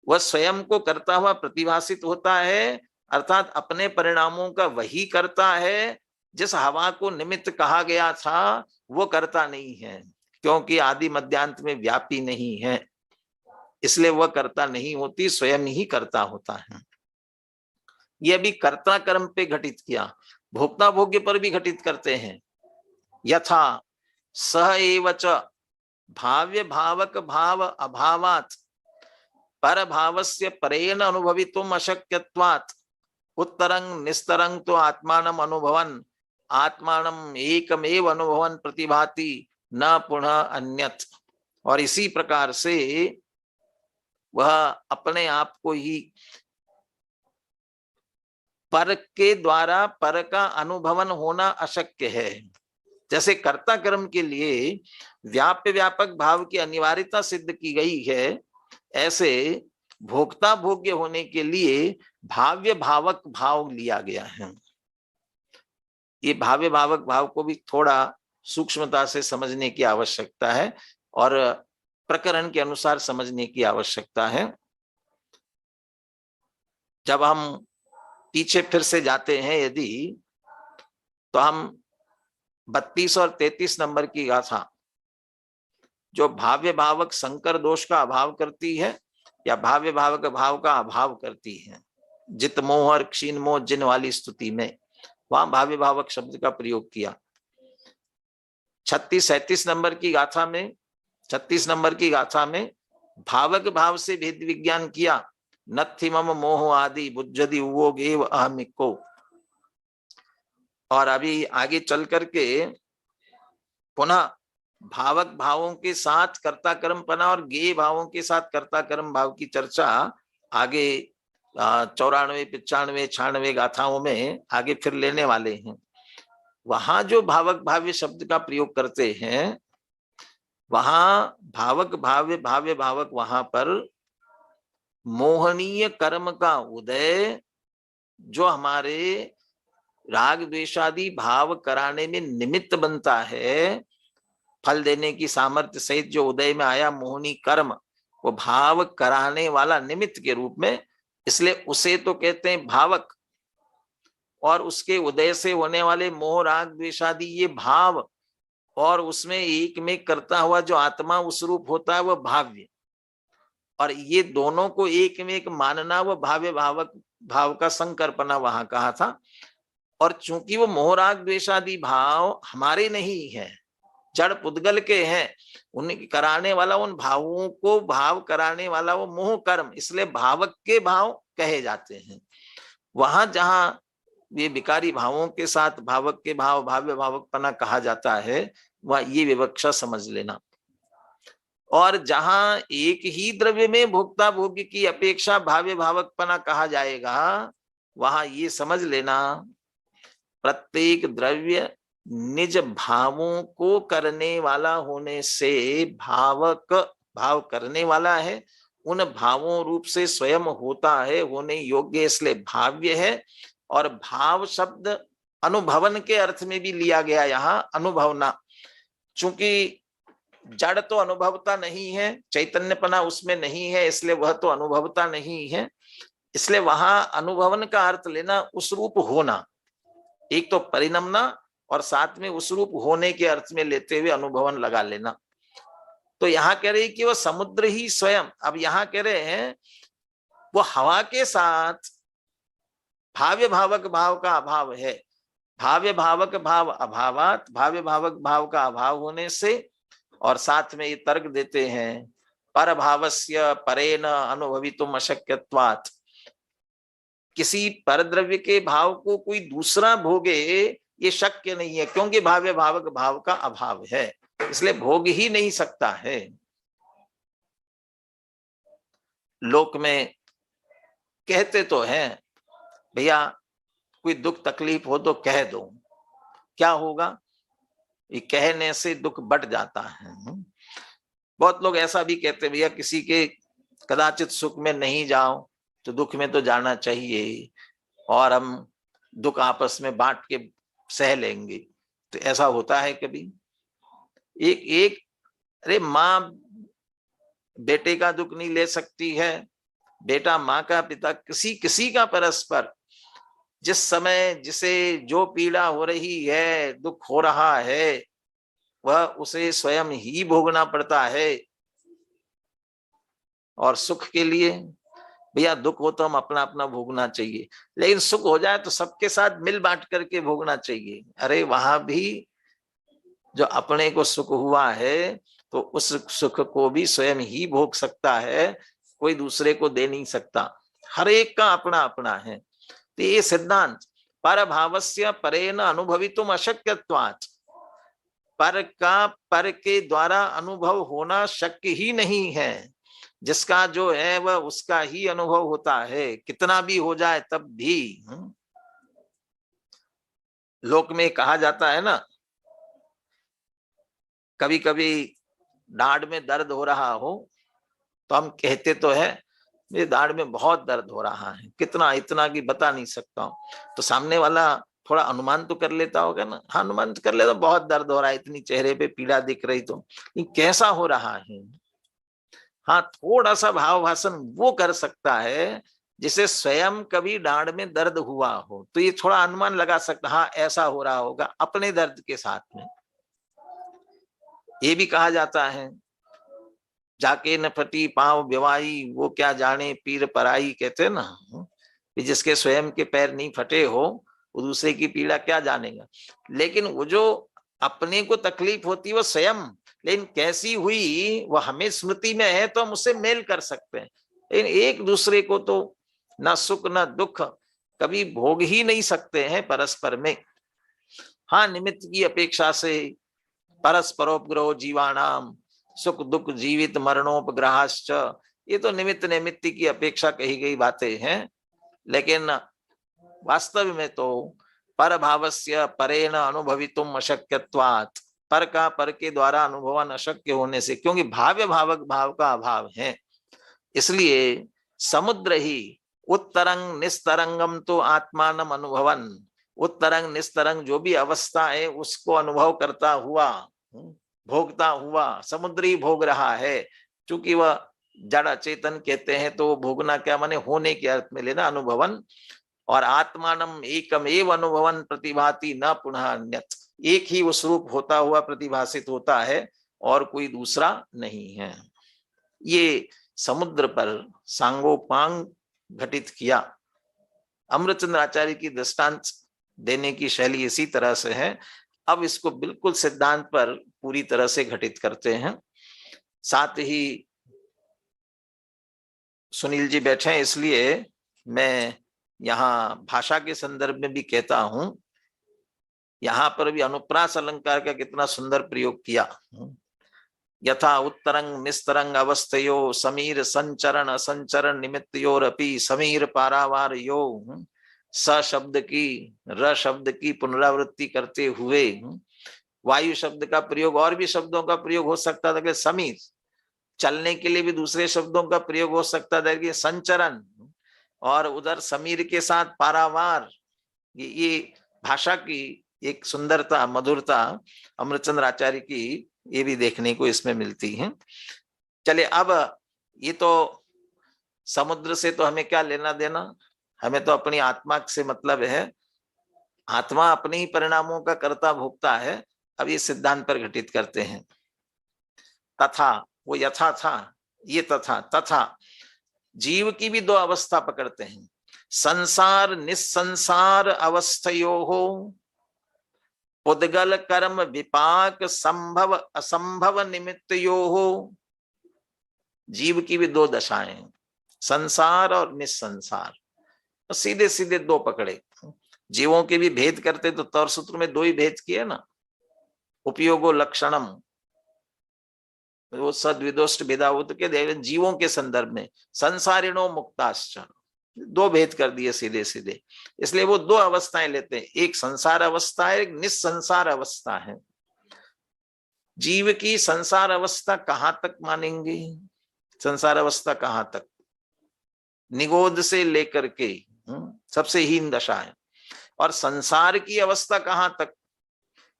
वह स्वयं को करता हुआ प्रतिभासित होता है, अर्थात अपने परिणामों का वही करता है। जिस हवा को निमित्त कहा गया था वो करता नहीं है, क्योंकि आदि मध्यांत में व्यापी नहीं है, इसलिए वह करता नहीं होती, स्वयं ही करता होता है। यह भी कर्ता कर्म पे घटित किया, भोक्ता भोग्य पर भी घटित करते हैं। यथा सह एव च भाव्य भावक भाव अभावात् पर भावस्य परेण अनुभवितुम अशक्यत्वात् उत्तरंग निस्तरंग तो आत्मानम अनुभवन् आत्मानम एकमेव अनुभवन् प्रतिभाति न पुनः अन्यत्। और इसी प्रकार से वह अपने आप को ही पर के द्वारा पर का अनुभवन होना अशक्य है। जैसे कर्ता कर्म के लिए व्याप्य व्यापक भाव की अनिवार्यता सिद्ध की गई है, ऐसे भोक्ता भोग्य होने के लिए भाव्य भावक भाव लिया गया है। ये भाव्य भावक भाव को भी थोड़ा सूक्ष्मता से समझने की आवश्यकता है और प्रकरण के अनुसार समझने की आवश्यकता है। जब हम पीछे फिर से जाते हैं यदि, तो हम 32 और 33 नंबर की गाथा जो भाव्य भावक संकर दोष का अभाव करती है या भाव्य भावक भाव का अभाव करती है, जित मोह और क्षीण मोह जिन वाली स्तुति में वहां भाव्य भावक शब्द का प्रयोग किया। 36-37 नंबर की गाथा में 36 नंबर की गाथा में भावक भाव से भेद विज्ञान किया। नत्थि मम मोह आदि बुद्धि उवोग एव अहमिको। और अभी आगे चल करके पुनः भावक भावों के साथ कर्ता कर्म पना और गेय भावों के साथ कर्ता कर्म भाव की चर्चा आगे 94, 95, 96 गाथाओं में आगे फिर लेने वाले हैं। वहां जो भावक भाव्य शब्द का प्रयोग करते हैं, वहां भावक भाव्य भाव्य भावक वहां पर मोहनीय कर्म का उदय जो हमारे राग द्वेषादि भाव कराने में निमित्त बनता है, फल देने की सामर्थ्य सहित जो उदय में आया मोहनी कर्म, वो भाव कराने वाला निमित्त के रूप में, इसलिए उसे तो कहते हैं भावक। और उसके उदय से होने वाले मोह राग द्वेषादि ये भाव, और उसमें एक में करता हुआ जो आत्मा उस रूप होता है वह भाव्य। और ये दोनों को एक में एक मानना वह भाव्य भावक भाव का संकल्पना वहां कहा था। और चूंकि वो मोह राग द्वेषादि भाव हमारे नहीं है, जड़ पुद्गल के हैं, उन्हें कराने वाला, उन भावों को भाव कराने वाला वो मोह कर्म, इसलिए भावक के भाव कहे जाते हैं। वहां जहां ये विकारी भावों के साथ भावक के भाव भाव्य भावकपना कहा जाता है, वह ये विवक्षा समझ लेना। और जहां एक ही द्रव्य में भोक्ता भोग्य की अपेक्षा भाव्य भावकपना कहा जाएगा, वहां ये समझ लेना प्रत्येक द्रव्य निज भावों को करने वाला होने से भावक भाव करने वाला है, उन भावों रूप से स्वयं होता है, होने योग्य, इसलिए भाव्य है। और भाव शब्द अनुभवन के अर्थ में भी लिया गया यहाँ, अनुभवना। चूंकि जड़ तो अनुभवता नहीं है, चैतन्यपना उसमें नहीं है, इसलिए वह तो अनुभवता नहीं है, इसलिए वहां अनुभवन का अर्थ लेना उस रूप होना, एक तो परिणमना और साथ में उस रूप होने के अर्थ में लेते हुए अनुभवन लगा लेना। तो यहाँ कह रहे कि वो समुद्र ही स्वयं, अब यहाँ कह रहे हैं वो हवा के साथ भाव्य भावक भाव का अभाव है। भाव्य भावक भाव अभावात, भाव्य भावक भाव का अभाव होने से, और साथ में ये तर्क देते हैं पर भावस्य परेण अनुभवितुम अशक्यत्वात्, किसी पर द्रव्य के भाव को कोई दूसरा भोगे ये शक्य नहीं है, क्योंकि भाव्य भावक भाव का अभाव है, इसलिए भोग ही नहीं सकता है। लोक में कहते तो हैं भैया कोई दुख तकलीफ हो तो कह दो, क्या होगा, ये कहने से दुख बढ़ जाता है। बहुत लोग ऐसा भी कहते भैया किसी के कदाचित सुख में नहीं जाओ तो दुख में तो जाना चाहिए, और हम दुख आपस में बांट के सह लेंगे। तो ऐसा होता है कभी? एक अरे माँ बेटे का दुख नहीं ले सकती है, बेटा माँ का, पिता किसी का परस्पर जिस समय जिसे जो पीड़ा हो रही है, दुख हो रहा है, वह उसे स्वयं ही भोगना पड़ता है। और सुख के लिए भैया दुख हो तो हम अपना अपना भोगना चाहिए, लेकिन सुख हो जाए तो सबके साथ मिल बांट करके भोगना चाहिए। अरे वहां भी जो अपने को सुख हुआ है तो उस सुख को भी स्वयं ही भोग सकता है, कोई दूसरे को दे नहीं सकता, हर एक का अपना अपना है। तो ये सिद्धांत पर भावस्य परेण अनुभवितुम अशक्यत्वात्, पर का पर के द्वारा अनुभव होना शक्य ही नहीं है। जिसका जो है वह उसका ही अनुभव होता है, कितना भी हो जाए तब भी। लोक में कहा जाता है ना, कभी कभी दाढ़ में दर्द हो रहा हो तो हम कहते तो है मेरे दाढ़ में बहुत दर्द हो रहा है, कितना, इतना कि बता नहीं सकता हूँ। तो सामने वाला थोड़ा अनुमान तो कर लेता होगा ना, हाँ अनुमान कर लेता, बहुत दर्द हो रहा है, इतनी चेहरे पे पीड़ा दिख रही, तो ये कैसा हो रहा है। हाँ थोड़ा सा भाव भाषण वो कर सकता है जिसे स्वयं कभी दाढ़ में दर्द हुआ हो, तो ये थोड़ा अनुमान लगा सकता, हाँ ऐसा हो रहा होगा अपने दर्द के साथ में। ये भी कहा जाता है, जाके न फटी पांव व्यवाई वो क्या जाने पीर पराई, कहते हैं ना, जिसके स्वयं के पैर नहीं फटे हो वो दूसरे की पीड़ा क्या जानेगा। लेकिन वो जो अपने को तकलीफ होती है वो स्वयं, लेकिन कैसी हुई वो हमें स्मृति में है तो हम उससे मेल कर सकते हैं। लेकिन एक दूसरे को तो न सुख न दुख कभी भोग ही नहीं सकते हैं परस्पर में। हाँ निमित्त की अपेक्षा से परस्परोपग्रह जीवानाम सुख दुख जीवित मरणोपग्रहाश्च, ये तो निमित्त निमित्त की अपेक्षा कही गई बातें हैं, लेकिन वास्तव में तो पर भावस्य परेण अनुभवितुम अशक्यत्वात्, पर का पर के द्वारा अनुभवन अशक्य होने से, क्योंकि भाव्य भावक भाव का अभाव है, इसलिए समुद्र ही उत्तरंग निस्तरंगम तो आत्मानम अनुभवन, उत्तरंग निस्तरंग जो भी अवस्था है उसको अनुभव करता हुआ, भोगता हुआ, समुद्री भोग रहा है। चूंकि वह जड़ चेतन कहते हैं तो भोगना क्या माने होने के अर्थ में लेना अनुभवन, और आत्मानम एकम एव अनुभवन प्रतिभाति न पुनः अन्यत्, एक ही वो स्वरूप होता हुआ प्रतिभासित होता है और कोई दूसरा नहीं है। ये समुद्र पर सांगोपांग घटित किया। अमृतचंद्र आचार्य की दृष्टांत देने की शैली इसी तरह से है। अब इसको बिल्कुल सिद्धांत पर पूरी तरह से घटित करते हैं। साथ ही सुनील जी बैठे हैं इसलिए मैं यहाँ भाषा के संदर्भ में भी कहता हूं, यहाँ पर भी अनुप्रास अलंकार का कितना सुंदर प्रयोग किया। यथा उत्तरंग निस्तरंग अवस्थयो समीर संचरण असंचरण निमित्तयोरपि समीर पारावार यो, स शब्द की र शब्द की पुनरावृत्ति करते हुए वायु शब्द का प्रयोग, और भी शब्दों का प्रयोग हो सकता था कि समीर, चलने के लिए भी दूसरे शब्दों का प्रयोग हो सकता था कि संचरण, और उधर समीर के साथ पारावार। ये भाषा की एक सुंदरता मधुरता अमृतचंद्र आचार्य की ये भी देखने को इसमें मिलती है। चले अब ये तो समुद्र से तो हमें क्या लेना देना, हमें तो अपनी आत्मा से मतलब है, आत्मा अपने ही परिणामों का कर्ता भोगता है। अब ये सिद्धांत पर घटित करते हैं। तथा वो यथा था, ये तथा, तथा जीव की भी दो अवस्था पकड़ते हैं, संसार निस्संसार अवस्थयो हो, उद्गल कर्म विपाक संभव असंभव निमित्तयो हो। जीव की भी दो दशाएं, संसार और निस्संसार, सीधे सीधे दो पकड़े। जीवों के भी भेद करते तो तौर सूत्र में दो ही भेद किए ना, उपयोगो लक्षणम, वो सद्विदोष्ट भेदावुत के जीवों के संदर्भ में संसारिणो मुक्ताश्च, दो भेद कर दिए सीधे सीधे। इसलिए वो दो अवस्थाएं लेते हैं, एक संसार अवस्था है, एक निस्संसार अवस्था है। जीव की संसार अवस्था कहां तक मानेंगे, संसार अवस्था कहां तक, निगोद से लेकर के सबसे हीन दशा है। और संसार की अवस्था कहां तक,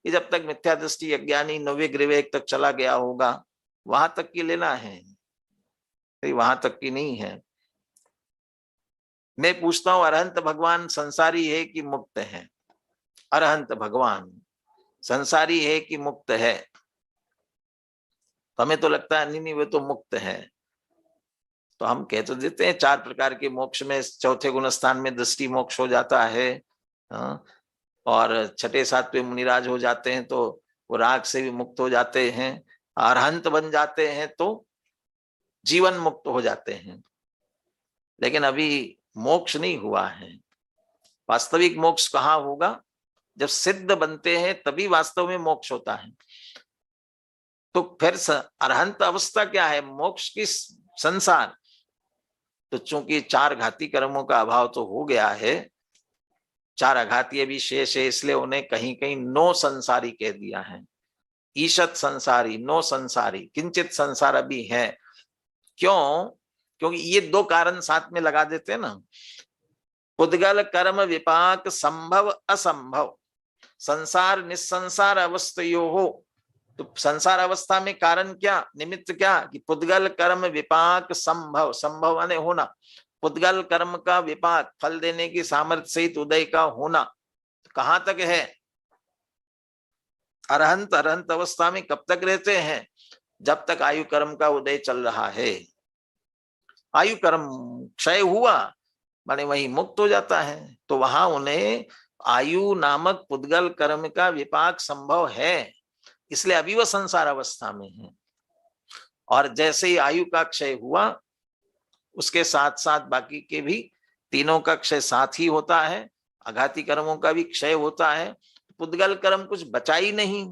कि जब तक मिथ्या दृष्टि अज्ञानी नव्य विवेक तक चला गया होगा वहां तक की लेना है, वहां तक की नहीं है। मैं पूछता हूं अरहंत भगवान संसारी है कि मुक्त है, अरहंत भगवान संसारी है कि मुक्त है? तो हमें तो लगता है नहीं नहीं वे तो मुक्त है। तो हम कह तो देते हैं 4 प्रकार के मोक्ष में चौथे गुण स्थान में दृष्टि मोक्ष हो जाता है, और छठे 7वें मुनिराज हो जाते हैं तो वो राग से भी मुक्त हो जाते हैं, अरहंत बन जाते हैं तो जीवन मुक्त हो जाते हैं। लेकिन अभी मोक्ष नहीं हुआ है। वास्तविक मोक्ष कहाँ होगा, जब सिद्ध बनते हैं तभी वास्तव में मोक्ष होता है। तो फिर अरहंत अवस्था क्या है, मोक्ष की संसार। तो चूंकि 4 घाती कर्मों का अभाव तो हो गया है, चार अघातीय भी शेष है, इसलिए उन्हें कहीं कहीं नो संसारी कह दिया है। ईशत संसारी, नो संसारी, किंचित संसार भी है। क्यों? क्योंकि ये दो कारण साथ में लगा देते हैं ना। पुद्गल कर्म विपाक संभव असंभव, संसार निस्संसार अवस्थयो हो। तो संसार अवस्था में कारण क्या, निमित्त क्या, कि पुद्गल कर्म विपाक संभव, संभव माने होना, पुद्गल कर्म का विपाक फल देने की सामर्थ्य सहित उदय का होना कहां तक है? अरहंत, अरहंत अवस्था में कब तक रहते हैं? जब तक आयु कर्म का उदय चल रहा है। आयु कर्म क्षय हुआ माने वही मुक्त हो जाता है, तो वहां उन्हें आयु नामक पुद्गल कर्म का विपाक संभव है, इसलिए अभी वह संसार अवस्था में है। और जैसे ही आयु का क्षय हुआ, उसके साथ साथ बाकी के भी तीनों का क्षय साथ ही होता है, आघाती कर्मों का भी क्षय होता है। पुद्गल कर्म कुछ बचा ही नहीं,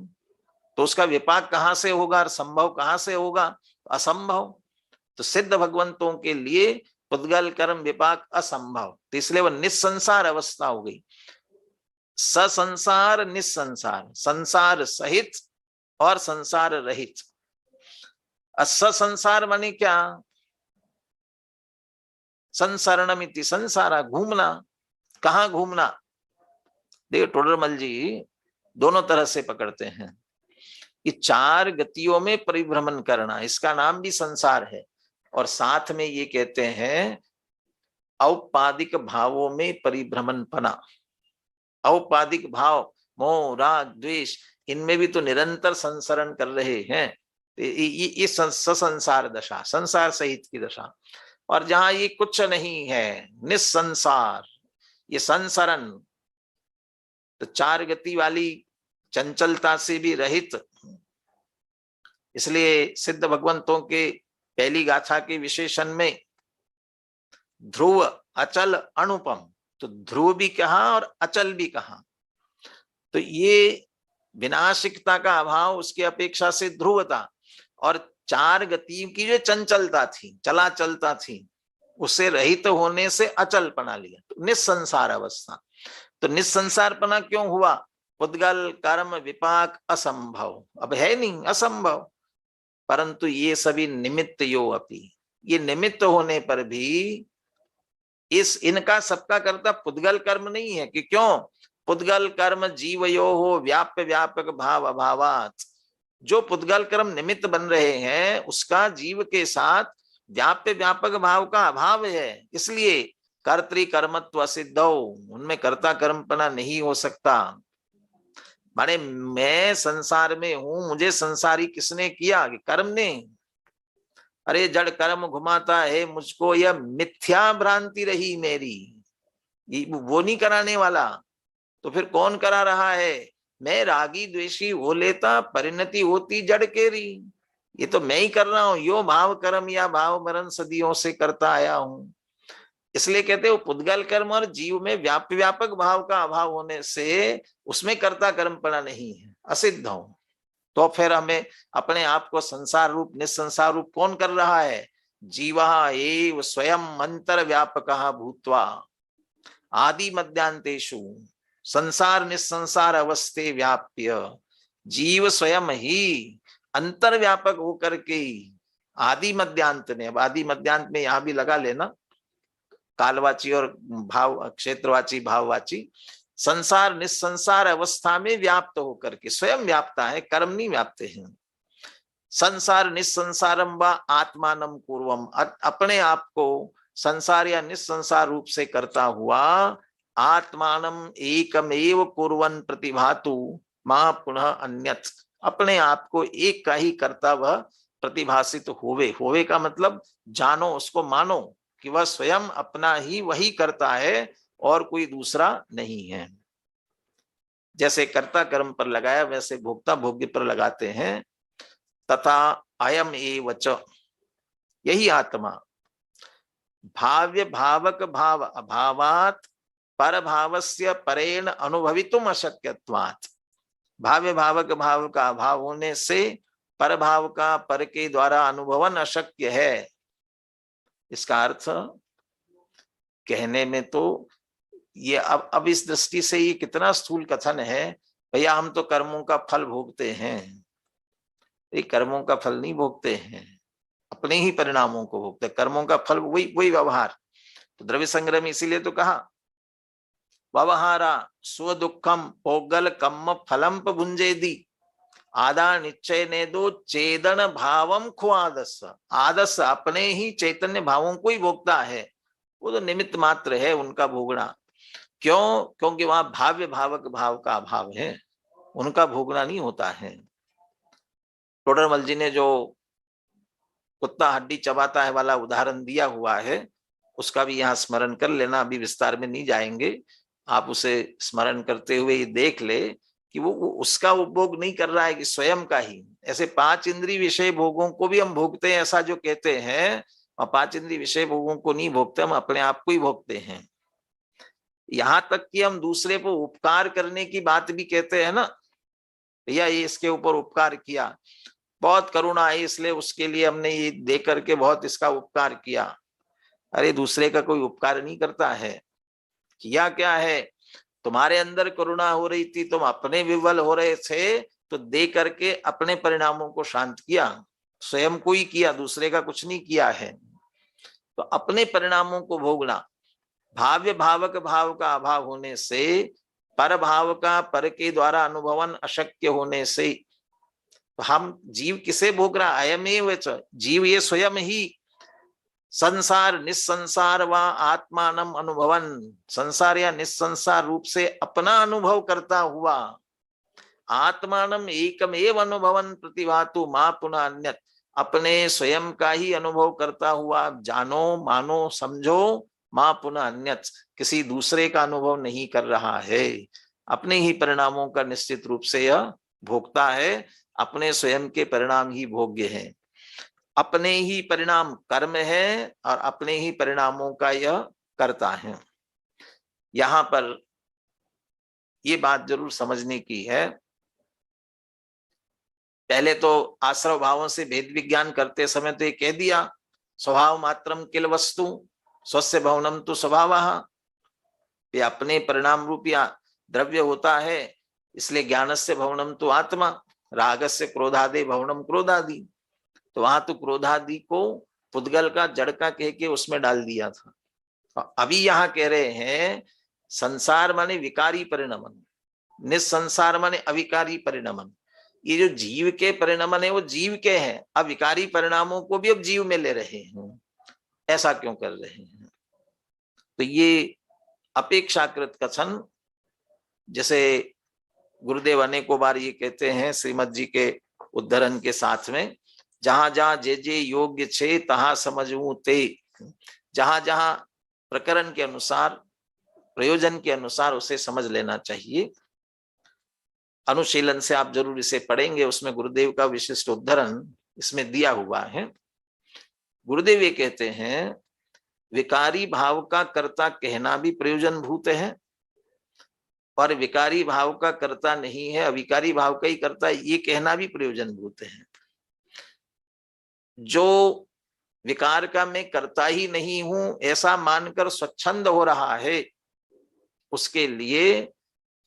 तो उसका विपाक कहां से होगा और संभव कहां से होगा? असंभव। तो सिद्ध भगवंतों के लिए पुद्गल कर्म विपाक असंभव, तो इसलिए वह निस्संसार अवस्था हो गई। ससंसार निस्संसार, संसार सहित और संसार रहित। असंसार माने क्या? संसरणमिति संसारा, घूमना। कहाँ घूमना? देखिए टोडरमल जी दोनों तरह से पकड़ते हैं। ये चार गतियों में परिभ्रमण करना, इसका नाम भी संसार है। और साथ में ये कहते हैं औपादिक भावों में परिभ्रमण पना। औपादिक भाव, मोह राग द्वेष, इनमें भी तो निरंतर संसरण कर रहे हैं। ये संसार दशा, संसार सहित की दशा। और जहां ये कुछ नहीं है, निस्संसार, ये संसरण, तो चार गति वाली चंचलता से भी रहित। इसलिए सिद्ध भगवंतों के पहली गाथा के विशेषण में ध्रुव अचल अनुपम, तो ध्रुव भी कहा और अचल भी कहा। तो ये विनाशिकता का अभाव, उसकी अपेक्षा से ध्रुवता, और चार गति की जो चंचलता थी, चला चलता थी, उससे रहित होने से अचलपना लिया, तो निस्संसार अवस्था। तो निस्संसारपना क्यों हुआ? पुद्गल कर्म विपाक असंभव, अब है नहीं, असंभव। परंतु ये सभी निमित्त यो अपि, ये निमित्त होने पर भी इनका सबका कर्ता पुद्गल कर्म नहीं है। कि क्यों? पुद्गल कर्म जीवयो हो व्याप्य व्यापक भाव अभावात। जो पुद्गल कर्म निमित्त बन रहे हैं, उसका जीव के साथ व्याप्य व्यापक भाव का अभाव है, इसलिए कर्तृ कर्मत्व सिद्धौ, उनमें कर्ता कर्मपना नहीं हो सकता। माने मैं संसार में हूं, मुझे संसारी किसने किया? कि कर्म ने। अरे जड़ कर्म घुमाता है मुझको, यह मिथ्या भ्रांति रही मेरी, वो नहीं कराने वाला, तो फिर कौन करा रहा है? मैं रागी द्वेषी हो लेता, परिणति होती जड़ केरी। ये तो मैं ही कर रहा हूं, यो भाव कर्म या भाव मरण सदियों से करता आया हूं। इसलिए कहते हो पुद्गल कर्म और जीव में व्याप्य व्यापक भाव का अभाव होने से उसमें कर्ता कर्मपना नहीं है, असिद्ध हो। तो फिर हमें अपने आप को संसार रूप निस्संसार रूप कौन कर रहा है? जीवा एव स्वयं अंतर व्यापक भूत्वा आदि मध्यांतेषु संसार निस्संसार अवस्थे व्याप्य, जीव स्वयं ही अंतर व्यापक होकर के आदि मध्यांत ने, अब आदि मध्यांत में यहां भी लगा लेना कालवाची और भाव क्षेत्रवाची भाववाची, संसार निस्संसार अवस्था में व्याप्त होकर के स्वयं व्याप्ता है, कर्म नहीं व्याप्ते हैं। संसार निस्संसारम व आत्मानम पूर्वम, अपने आप को संसार या निस्संसार रूप से करता हुआ आत्मानम एकमेव कुर्वन् प्रतिभातु मां पुनः अन्यत्, अपने आप को एक का ही करता वह प्रतिभासित होवे। होवे का मतलब जानो, उसको मानो कि वह स्वयं अपना ही वही करता है और कोई दूसरा नहीं है। जैसे कर्ता कर्म पर लगाया वैसे भोक्ता भोग्य पर लगाते हैं। तथा अयम एवच, यही आत्मा भाव्य भावक भाव अभावात पर भावस्य परेण अनुभवितुम अशक्यत्वात्, भाव्य भावक भाव का अभाव होने से पर भाव का पर के द्वारा अनुभवन अशक्य है। इसका अर्थ कहने में तो ये अब इस दृष्टि से ये कितना स्थूल कथन है। भैया हम तो कर्मों का फल भोगते हैं, ये कर्मों का फल नहीं भोगते हैं, अपने ही परिणामों को भोगते। कर्मों का फल वही वही व्यवहार। तो द्रव्य संग्रह में इसीलिए तो कहा व्यवहारा स्व दुखम पोगल कम्म फलम भुंजेदी आदा निश्चय ने दो चेदन भावम खुआदस। आदस अपने ही चैतन्य भावों को ही भोगता है, वो तो निमित्त मात्र है उनका भोगना। क्यों? क्योंकि वहां भाव्य भावक भाव का अभाव है, उनका भोगना नहीं होता है। टोडरमल जी ने जो कुत्ता हड्डी चबाता है वाला उदाहरण दिया हुआ है, उसका भी यहाँ स्मरण कर लेना, अभी विस्तार में नहीं जाएंगे। आप उसे स्मरण करते हुए ये देख ले कि वो उसका उपभोग नहीं कर रहा है कि स्वयं का ही। ऐसे 5 इंद्रिय विषय भोगों को भी हम भोगते हैं, ऐसा जो कहते हैं, और 5 इंद्रिय विषय भोगों को नहीं भोगते, हम अपने आप को ही भोगते हैं। यहां तक कि हम दूसरे को उपकार करने की बात भी कहते हैं ना, भैया ये इसके ऊपर उपकार किया, बहुत करुणा है इसलिए उसके लिए हमने ये दे करके बहुत इसका उपकार किया। अरे दूसरे का कोई उपकार नहीं करता है। किया क्या है? तुम्हारे अंदर करुणा हो रही थी, तुम अपने विवल हो रहे थे, तो दे करके अपने परिणामों को शांत किया, स्वयं को ही किया, दूसरे का कुछ नहीं किया है। तो अपने परिणामों को भोगना, भाव्य भावक भाव का अभाव होने से, पर भाव का पर के द्वारा अनुभवन अशक्य होने से, तो हम जीव किसे भोग रहा? अयमेव च, जीव ये स्वयं ही संसार निस्संसार व आत्मानम अनुभवन, संसार या निस्संसार रूप से अपना अनुभव करता हुआ, आत्मानम एकमेव अनुभवन प्रतिभातु मां पुनः अन्यत, अपने स्वयं का ही अनुभव करता हुआ जानो मानो समझो, मां पुनः अन्यत, किसी दूसरे का अनुभव नहीं कर रहा है। अपने ही परिणामों का निश्चित रूप से यह भोगता है, अपने स्वयं के परिणाम ही भोग्य है। अपने ही परिणाम कर्म है और अपने ही परिणामों का यह करता है। यहां पर ये बात जरूर समझने की है। पहले तो आश्रव भावों से भेद विज्ञान करते समय तो ये कह दिया स्वभाव मात्रम किल वस्तु स्वस्य भवनम तो स्वभावः, ये अपने परिणाम रूपिया द्रव्य होता है, इसलिए ज्ञानस्य भवनम तो आत्मा, रागस्य क्रोधादे भवनम क्रोधादि। तो वहां तो क्रोधादि को पुद्गल का जड़ का कह के उसमें डाल दिया था। अभी यहाँ कह रहे हैं संसार माने विकारी परिणमन, निस्संसार माने अविकारी परिणमन। ये जो जीव के परिणमन है वो जीव के हैं, अब विकारी परिणामों को भी अब जीव में ले रहे हैं। ऐसा क्यों कर रहे हैं? तो ये अपेक्षाकृत कथन, जैसे गुरुदेव अनेकों बार ये कहते हैं श्रीमद जी के उद्धरण के साथ में, जहां जहां जे जे योग्य छे तहां समझूं ते, जहां जहां प्रकरण के अनुसार प्रयोजन के अनुसार उसे समझ लेना चाहिए। अनुशीलन से आप जरूर इसे पढ़ेंगे, उसमें गुरुदेव का विशिष्ट उद्धरण इसमें दिया हुआ है। गुरुदेव ये कहते हैं विकारी भाव का कर्ता कहना भी प्रयोजन भूत है, और विकारी भाव का कर्ता नहीं है, अविकारी भाव का ही कर्ता, ये कहना भी प्रयोजन भूत है। जो विकार का मैं करता ही नहीं हूं ऐसा मानकर स्वच्छंद हो रहा है, उसके लिए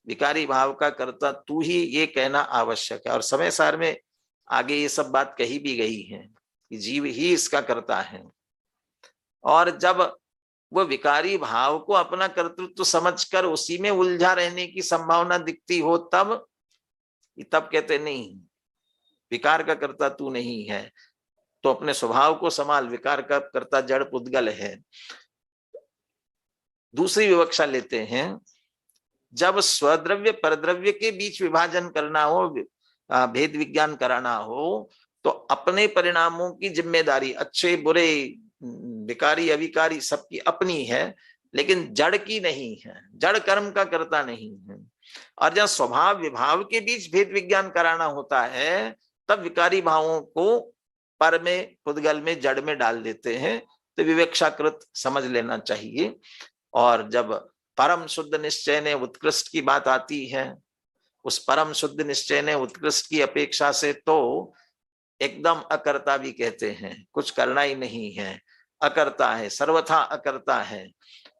विकारी भाव का कर्ता तू ही, ये कहना आवश्यक है। और समय सार में आगे ये सब बात कही भी गई है कि जीव ही इसका करता है। और जब वो विकारी भाव को अपना कर्तृत्व समझकर उसी में उलझा रहने की संभावना दिखती हो, तब कहते नहीं विकार का कर्ता तू नहीं है, तो अपने स्वभाव को संभाल, विकार का कर्ता जड़ पुद्गल है। दूसरी विवक्षा लेते हैं, जब स्वद्रव्य परद्रव्य के बीच विभाजन करना हो, भेद विज्ञान कराना हो, तो अपने परिणामों की जिम्मेदारी अच्छे बुरे विकारी अविकारी सबकी अपनी है, लेकिन जड़ की नहीं है, जड़ कर्म का कर्ता नहीं है। और जब स्वभाव विभाव के बीच भेद विज्ञान कराना होता है, तब विकारी भावों को पर में पुद्गल में जड़ में डाल देते हैं। तो विवेक्षाकृत समझ लेना चाहिए। और जब परम शुद्ध निश्चय ने उत्कृष्ट की बात आती है, उस परम शुद्ध निश्चय ने उत्कृष्ट की अपेक्षा से तो एकदम अकर्ता भी कहते हैं, कुछ करना ही नहीं है, अकर्ता है, सर्वथा अकर्ता है।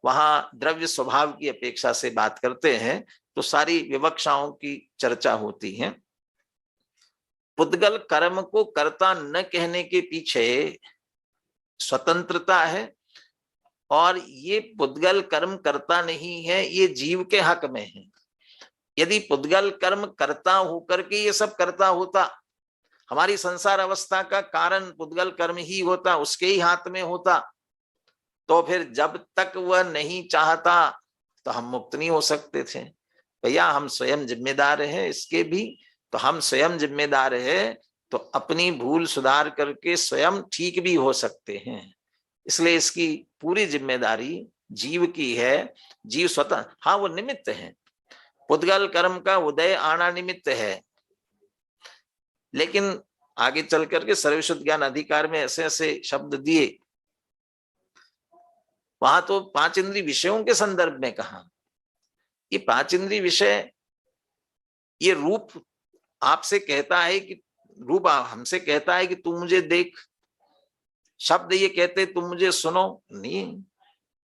वहां द्रव्य स्वभाव की अपेक्षा से बात करते हैं तो सारी विवक्षाओं की चर्चा होती है। पुद्गल कर्म को कर्ता न कहने के पीछे स्वतंत्रता है, और ये पुद्गल कर्म करता नहीं है, ये जीव के हक में है। यदि पुद्गल कर्म करता होकर के ये सब करता होता, हमारी संसार अवस्था का कारण पुद्गल कर्म ही होता, उसके ही हाथ में होता, तो फिर जब तक वह नहीं चाहता तो हम मुक्त नहीं हो सकते थे। भैया हम स्वयं जिम्मेदार हैं इसके भी, तो हम स्वयं जिम्मेदार हैं तो अपनी भूल सुधार करके स्वयं ठीक भी हो सकते हैं। इसलिए इसकी पूरी जिम्मेदारी जीव की है। जीव स्वतः, हाँ वो निमित्त है, पुद्गल कर्म का उदय आना निमित्त है, लेकिन आगे चल करके सर्वशुद्ध ज्ञान अधिकार में ऐसे ऐसे शब्द दिए, वहां तो 5 इंद्रिय विषयों के संदर्भ में कहा। ये 5 इंद्रिय विषय, ये रूप आपसे कहता है कि रूप हमसे कहता है कि तू मुझे देख, शब्द ये कहते तुम मुझे सुनो, नहीं।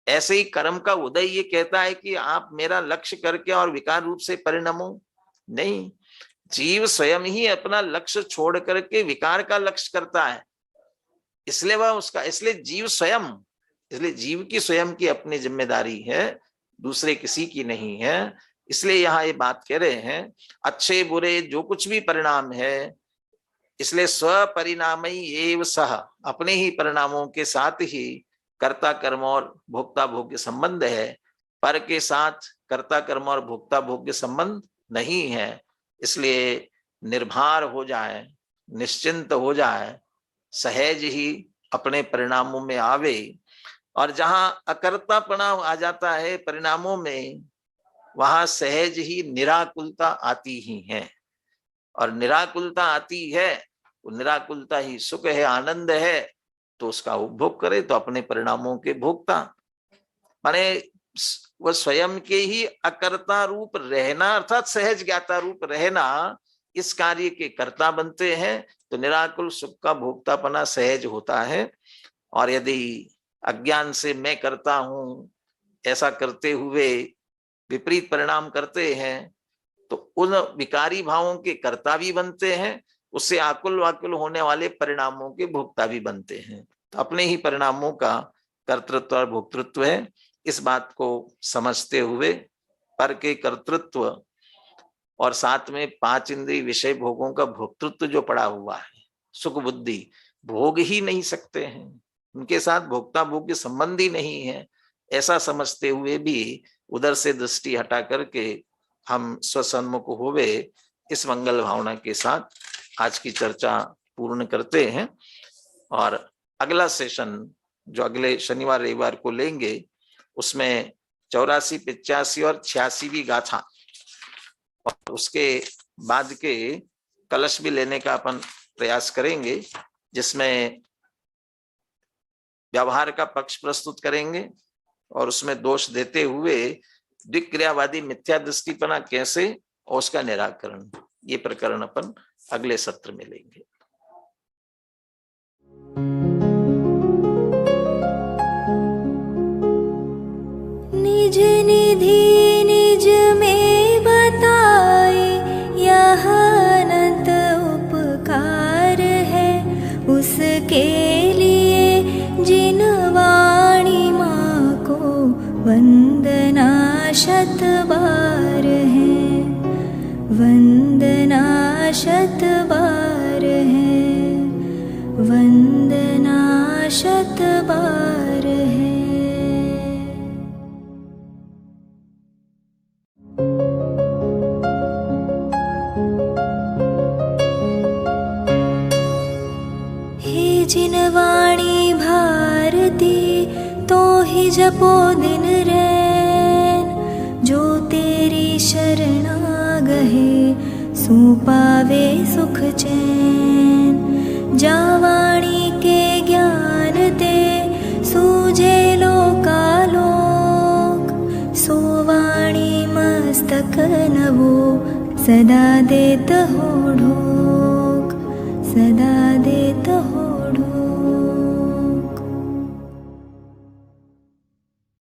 ऐसे ही कर्म का उदय ये कहता है कि आप मेरा लक्ष्य करके और विकार रूप से परिणमो, नहीं। जीव स्वयं ही अपना लक्ष्य छोड़ करके विकार का लक्ष्य करता है, इसलिए वह उसका, इसलिए जीव स्वयं, इसलिए जीव की स्वयं की अपनी जिम्मेदारी है, दूसरे किसी की नहीं है। इसलिए यहाँ ये बात कह रहे हैं, अच्छे बुरे जो कुछ भी परिणाम है, इसलिए स्वपरिणामी एव सह, अपने ही परिणामों के साथ ही कर्ता कर्म और भोक्ता भोग्य संबंध है, पर के साथ कर्ता कर्म और भोक्ता भोग्य संबंध नहीं है। इसलिए निर्भर हो जाए, निश्चिंत हो जाए, सहज ही अपने परिणामों में आवे। और जहां अकर्तापना आ जाता है परिणामों में, वहां सहज ही निराकुलता आती ही है, और निराकुलता आती है, वो निराकुलता ही सुख है, आनंद है, तो उसका उपभोग करे तो अपने परिणामों के भोक्ता, माने वह स्वयं के ही अकर्ता रूप रहना अर्थात सहज ज्ञाता रूप रहना, इस कार्य के कर्ता बनते हैं, तो निराकुल सुख का भोक्तापना सहज होता है। और यदि अज्ञान से मैं करता हूं ऐसा करते हुए विपरीत परिणाम करते हैं, तो उन विकारी भावों के कर्ता भी बनते हैं, उससे आकुल वाकुल होने वाले परिणामों के भोक्ता भी बनते हैं। तो अपने ही परिणामों का कर्तृत्व और भोक्तृत्व है। इस बात को समझते हुए पर के कर्तृत्व और साथ में 5 इंद्रिय विषय भोगों का भोक्तृत्व जो पड़ा हुआ है, सुख बुद्धि भोग ही नहीं सकते हैं, उनके साथ भोक्ता भोग्य संबंध ही नहीं है, ऐसा समझते हुए भी उधर से दृष्टि हटा करके हम स्वसन्मुख होवे, इस मंगल भावना के साथ आज की चर्चा पूर्ण करते हैं। और अगला सेशन जो अगले शनिवार रविवार को लेंगे, उसमें 84, 85 और 86वीं गाथा और उसके बाद के कलश भी लेने का अपन प्रयास करेंगे, जिसमें व्यवहार का पक्ष प्रस्तुत करेंगे और उसमें दोष देते हुए द्विक्रियावादी मिथ्या दृष्टिपना कैसे और उसका निराकरण, ये प्रकरण अपन अगले सत्र में लेंगे। निज निधि निज में बताए, यह अनंत उपकार है उसके लिए जिन वाणी माँ को वंदना शत बार है, वंदना शत बार है, वंदना शत बार है। हे जिन वाणी भारती तो ही जपो दिन रैन, जो तेरी शरणा गहे सो पावे सुख चैन। जा वाणी के ज्ञान ते सूझे लोकालोक, सो वाणी मस्तक नवो सदा देत हो ढोक।